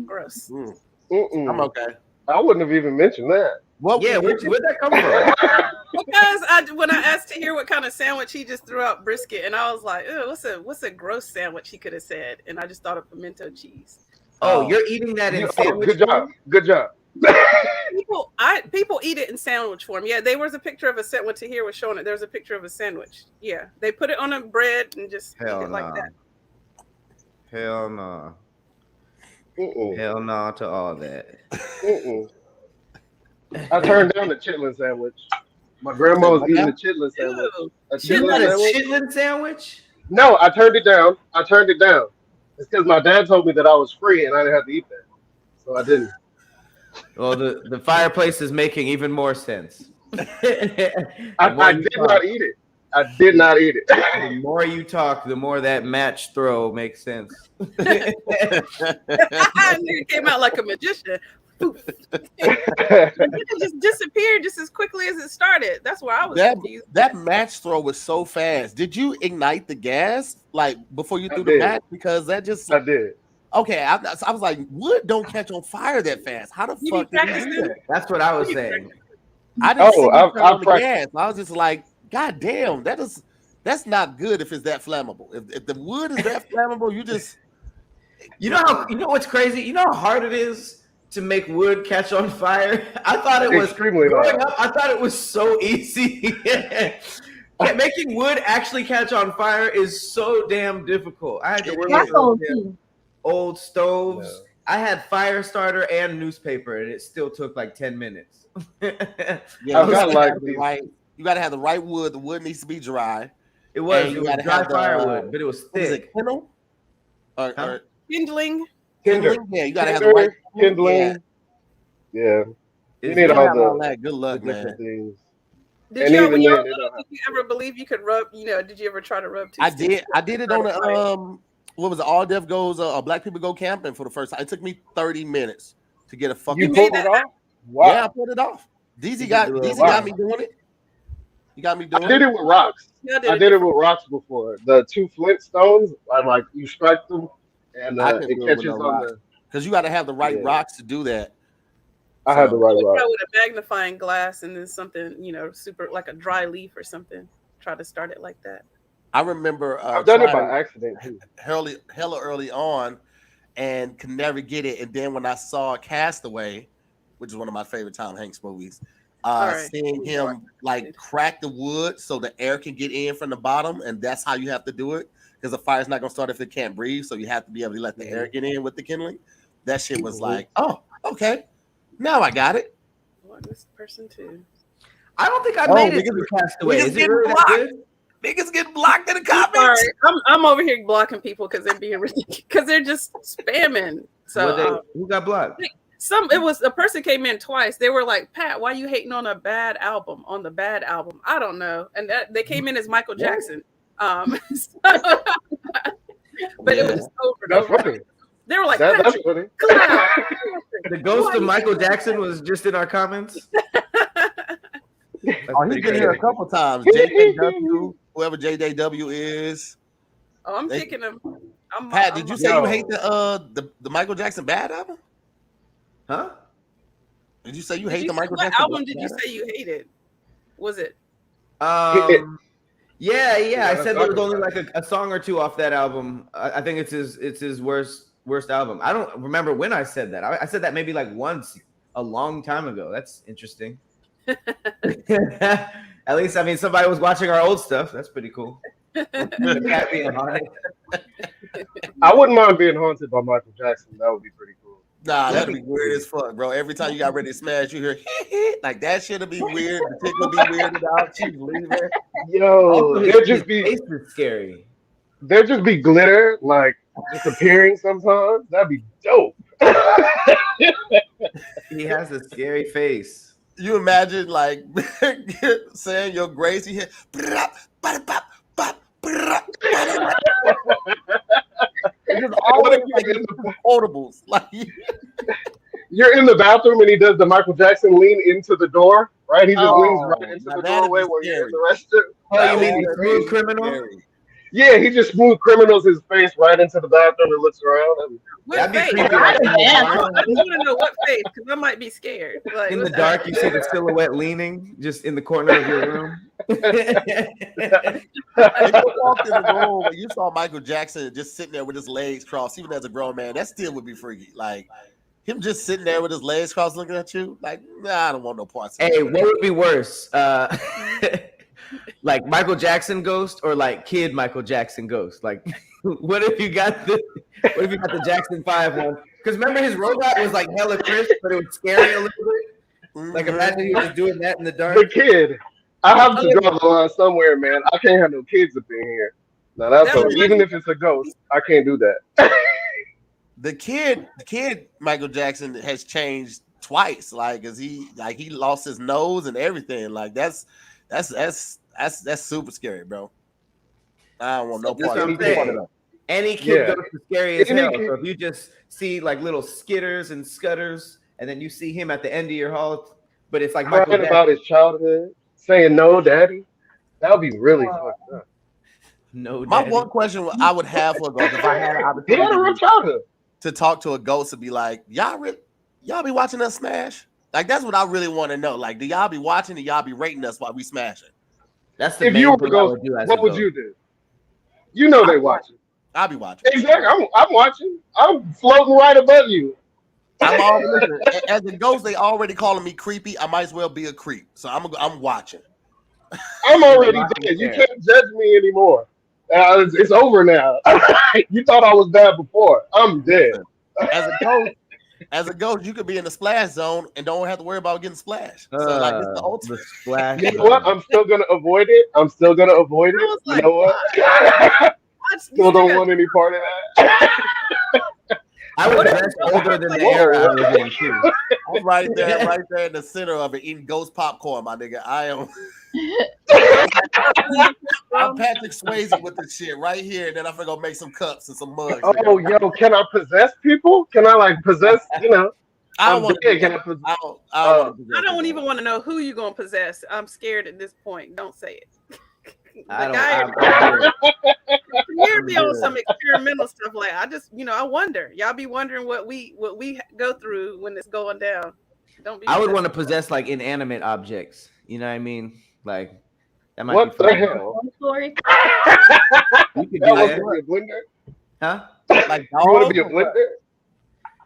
gross. I'm Mm-mm. okay. I wouldn't have even mentioned that. What? Yeah, where'd that come from? Because when I asked Tahir what kind of sandwich, he just threw out brisket, and I was like, "Ew, what's a gross sandwich?" He could have said, and I just thought of pimento cheese. Oh, you're eating that in sandwich good job. form? Good job. People eat it in sandwich form. Yeah, there was a picture of a set. What Tahir was showing it. There was a picture of a sandwich. Yeah, they put it on a bread and just eat it like that. Hell no. Mm-mm. Hell no to all that. Mm-mm. I turned down the chitlin sandwich. My grandma was eating the chitlin sandwich. Ew. A You got a sandwich? chitlin sandwich? No, I turned it down. It's because my dad told me that I was free and I didn't have to eat that, so I didn't. Well, the fireplace is making even more sense. I did not eat it. I did not eat it. The more you talk, the more that match throw makes sense. Nigga came out like a magician. It just disappeared just as quickly as it started. That's why I was confused. That match throw was so fast. Did you ignite the gas like before you threw the match? Because that just I did. Okay, I was like, wood don't catch on fire that fast. How the fuck did you do that? That's what I was saying. I didn't see you turn on the practiced. gas. I was just like, God damn, that's not good if it's that flammable. If the wood is that flammable, You know what's crazy? You know how hard it is to make wood catch on fire? I thought it was extremely hard. Up, I thought it was so easy. Making wood actually catch on fire is so damn difficult. I had to work with old stoves. Yeah. I had fire starter and newspaper, and it still took like 10 minutes. Yeah, you gotta have the right wood. The wood needs to be dry. It was dry firewood, but it was thick. Is it kindle? Or kindling? Kindling? Yeah, you gotta have the right kindling. Yeah. You need all that. Good luck, man. Things. Did you ever believe you could rub? Did you ever try to rub? I did it on a what was it? All Deaf Goes Black People Go Camping for the first time. It took me 30 minutes to get a fucking. You pulled it off? Wow. Yeah, I pulled it off. DZ got me doing it. You got me doing it. I did it with rocks. I did it with rocks before. The two Flintstones, you strike them and it catches on the. Because you got to have the right rocks to do that. I had the right rock. With a magnifying glass and then something, super like a dry leaf or something. Try to start it like that. I remember I've done it by accident too. Hella early on, and could never get it. And then when I saw Castaway, which is one of my favorite Tom Hanks movies, seeing him crack the wood so the air can get in from the bottom, and that's how you have to do it because the fire's not gonna start if it can't breathe. So you have to be able to let the air get in with the kindling. That shit was like, oh, okay, now I got it. What this person too? I don't think I made it to Castaway. Is it really that good? Niggas get blocked in the comments. Sorry, I'm over here blocking people because they're being ridiculous because they're just spamming. So who got blocked? It was a person came in twice. They were like, Pat, why you hating on a bad album? On the bad album? I don't know. And they came in as Michael Jackson. But it was just over and over. Funny. They were like, that's funny. The ghost of Michael Jackson was just in our comments. He's been here a couple times. JJW, whoever JJW is. Oh, I'm kicking him. Pat, did you say you hate the Michael Jackson Bad album? Huh? Did you say you hate the Michael Jackson? What album did you say you hated? Was it? Yeah. I said there was only like a song or two off that album. I think it's his worst album. I don't remember when I said that. I said that maybe like once a long time ago. That's interesting. At least, somebody was watching our old stuff. That's pretty cool. Being haunted. I wouldn't mind being haunted by Michael Jackson. That would be pretty cool. Nah, that'd be weird as fuck, bro. Every time you got ready to smash, you hear like that shit'll be weird. The chick will be weirded out. She's leaving. Yo, there'll just be scary. There'll just be glitter just appearing sometimes. That'd be dope. He has a scary face. You imagine saying your grace, you hear it's just always like portables. you're in the bathroom and he does the Michael Jackson lean into the door, right? He just leans right into now the that'd doorway be where you're in scary. the restroom. Oh, you mean That'd the be smooth criminal? scary. Yeah, he just smooth criminals his face right into the bathroom and looks around. And What That'd be face? creepy. Why Like the in the bathroom? dark, I just want to know what face, because I might be scared. Like, in the what's dark, you see the silhouette leaning just in the corner of your room. If you walked in the room and you saw Michael Jackson just sitting there with his legs crossed, even as a grown man, that still would be freaky. Like him just sitting there with his legs crossed looking at you, like, nah, I don't want no parts of Hey, that. what would be worse? Like Michael Jackson ghost or like kid Michael Jackson ghost? Like, what if you got the Jackson 5 one? Because remember his robot was like hella crisp, but it was scary a little bit. Like imagine he was just doing that in the dark. the kid, I have to draw the line somewhere, man. I can't have no kids up in here. Now that's That so. was Even if it's a ghost, I can't do that. The kid Michael Jackson has changed twice. Like, he lost his nose and everything. Like that's super scary, bro. I don't want no That's part what of I'm it. saying. Any kid Yeah. ghost is scary as Any hell. kid- So if you just see like little skitters and scutters, and then you see him at the end of your hall, but it's like Michael Crying Jackson. about his childhood, saying no, daddy. That would be really fucked up. No, My daddy. one question I would have for a ghost if I had an He had a opportunity rough childhood. to talk to a ghost and be like, y'all be watching us smash? Like that's what I really want to know. Like, do y'all be watching and y'all be rating us while we smashing? That's the If main you were a thing I ghost, would do as a what would ghost. you do? You know they watching. I'll be watching. Exactly. I'm watching. I'm floating right above you. I'm already listen, as a ghost, they already calling me creepy. I might as well be a creep. So I'm watching. I'm already dead. You can't judge me anymore. It's over now. You thought I was bad before. I'm dead. As a ghost, you could be in the splash zone and don't have to worry about getting splashed. So like it's the ultimate. The splash. You know what? I'm still gonna avoid it. I was You like, know what? I Still don't want any part of that. I was dressed older than the era I was in too. I'm right there in the center of it, eating ghost popcorn, my nigga. I am. I'm Patrick Swayze with this shit right here, and then I'm gonna make some cups and some mugs. Oh, yo, can I possess people? Can I like possess? You know, I don't want dead. to. Can I possess? I don't even want to know who you're gonna possess. I'm scared at this point. Don't say it. You're be on some experimental stuff. Like I wonder. Y'all be wondering what we go through when it's going down. Don't be. I would want to possess like inanimate objects. You know what I mean? Like that might What be the fun. hell? Story. You could do That that. was a blender. Huh? Like You want to be a blender?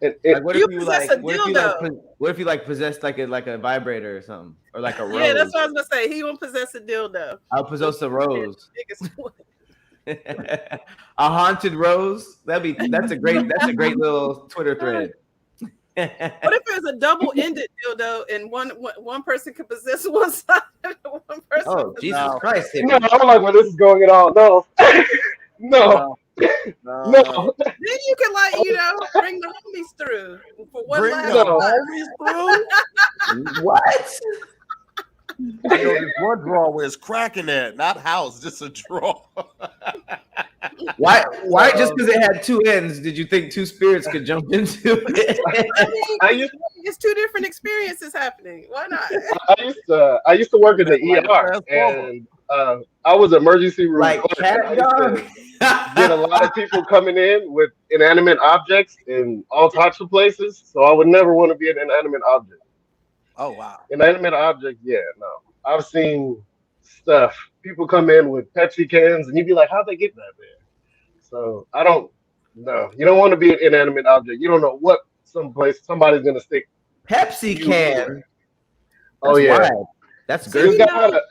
Like what You if you possess like a what if you like possessed like a vibrator or something or like a rose? Yeah, that's what I was gonna say. He won't possess a dildo. I'll possess a rose. Biggest one. A haunted rose. That's a great little Twitter thread. What if it was a double-ended dildo and one person could possess one side and one person? Oh Jesus No. Christ! No, I don't like where this is going at all. No, no. Then you can bring the homies through for one Bring last the time. homies through. What? I know this one drawer where it's cracking at, not house, just a drawer. Why? Just because it had two ends, did you think two spirits could jump into it? I used It's two different experiences happening. Why not? I used to work in the ER, and I was emergency room. Like clerk. cat I used dog? to get a lot of people coming in with inanimate objects in all types of places, so I would never want to be an inanimate object. Oh wow. Inanimate object, yeah, no. I've seen stuff. People come in with Pepsi cans, and you'd be like, "How'd they get that there?" So I don't. No, you don't want to be an inanimate object. You don't know what somebody's gonna stick. Pepsi can. Oh yeah, wild. That's So good. this guy had a,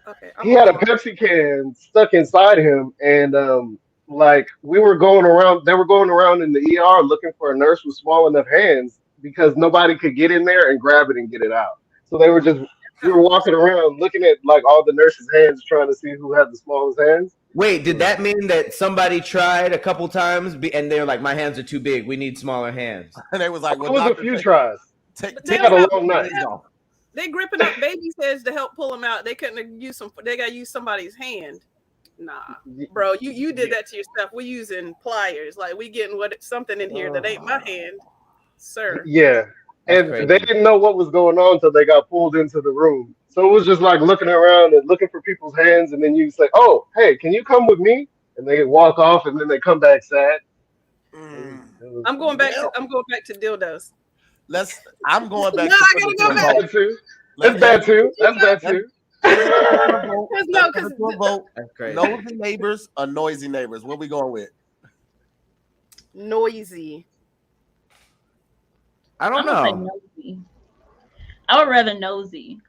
Okay. he had a Pepsi can stuck inside him, and like we were going around. They were going around in the ER looking for a nurse with small enough hands because nobody could get in there and grab it and get it out. So they were just. We were walking around looking at like all the nurses' hands, trying to see who had the smallest hands. Wait, did that mean that somebody tried a couple times and they're like, "My hands are too big. We need smaller hands"? And they was like, It well, was a doctor, few tries. take They had a long night. They gripping up babies' heads to help pull them out. They couldn't use some. They got to use somebody's hand. Nah, bro, you did that to yourself. We using pliers. Like we getting something in here that ain't my hand, sir. Yeah, And crazy. they didn't know what was going on until they got pulled into the room. So it was just like looking around and looking for people's hands, and then you say, "Oh, hey, can you come with me?" And they walk off, and then they come back sad. I'm going back to dildos. I'm going back No, to I put gotta it go to a back. vote. Bad too. Let's That's bad too. That's bad too. No, put it to a vote. That's crazy. Nosy neighbors or noisy neighbors? What we going with? Noisy. I don't I'm gonna say know. nosy. I would rather nosy.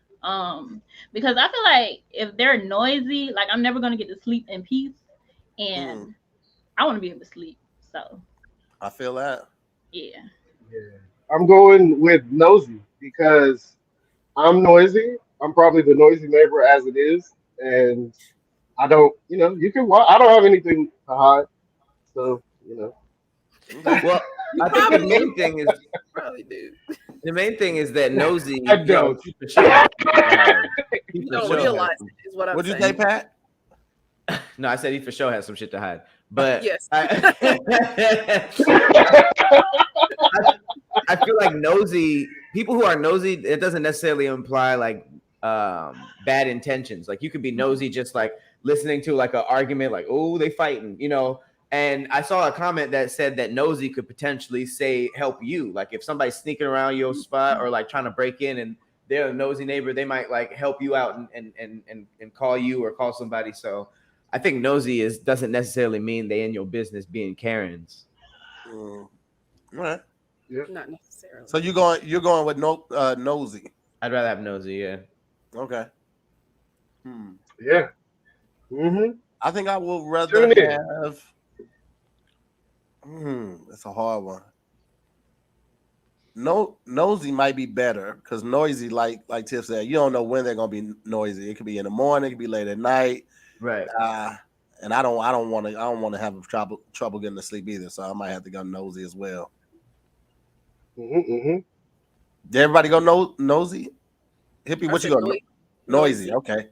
Because I feel like if they're noisy, like I'm never gonna get to sleep in peace, and I want to be able to sleep. So I feel that. yeah. Yeah. I'm going with nosy because I'm noisy. I'm probably the noisy neighbor as it is, and I don't. You can. I don't have anything to hide, so Well, I think the main thing is Probably do. that nosy. I don't. He for sure has some shit to hide. He You for don't sure realize has some- it, is what I'm What'd you saying. say, Pat? No, I said he for sure has some shit to hide. But Yes. I feel like nosy people who are nosy, it doesn't necessarily imply like bad intentions. Like you could be nosy just like listening to like an argument, like, oh, they fighting, And I saw a comment that said that nosy could potentially help you. Like if somebody's sneaking around your spot or like trying to break in and they're a nosy neighbor, they might like help you out and call you or call somebody. So I think nosy doesn't necessarily mean they in your business being Karens. All right. Not necessarily. So you're going with nosy. I'd rather have nosy, yeah. Okay. Yeah. Mm-hmm. I think I would rather Tune in. have. That's a hard one. Nosy might be better because noisy, like Tiff said, you don't know when they're gonna be noisy. It could be in the morning, it could be late at night. Right. And I don't want to have trouble getting to sleep either. So I might have to go nosy as well. Mm-hmm. Did everybody go nosy? Hippie, what you go? Noisy. Okay.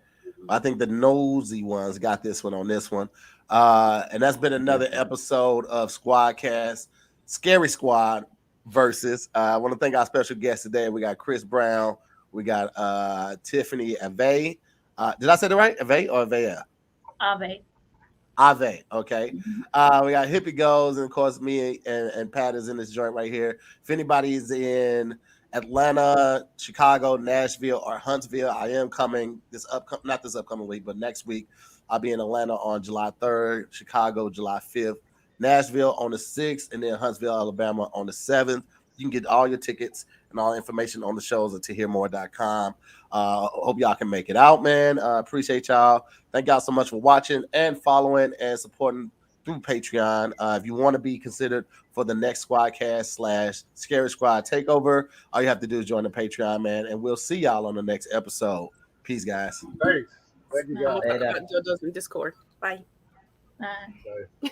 I think the nosy ones got this one on this one. And that's been another episode of Squaddcast, Scary Squad versus. I want to thank our special guest today. We got Chris Brown. We got Tiffany Ave. Did I say it right? Ave or Ave? Ave. Okay. We got Hippie Goes, and of course, me and Pat is in this joint right here. If anybody's in Atlanta, Chicago, Nashville, or Huntsville, I am coming not this upcoming week, but next week. I'll be in Atlanta on July 3rd, Chicago July 5th, Nashville on the 6th, and then Huntsville, Alabama on the 7th. You can get all your tickets and all information on the shows at tahirmore.com. Hope y'all can make it out, man. Appreciate y'all. Thank y'all so much for watching and following and supporting through Patreon. If you want to be considered for the next Squaddcast / Scary Squad takeover, all you have to do is join the Patreon, man. And we'll see y'all on the next episode. Peace, guys. Thanks. Thank you guys. I'm gonna talk about JoJo's in Discord. Bye. Bye. Bye.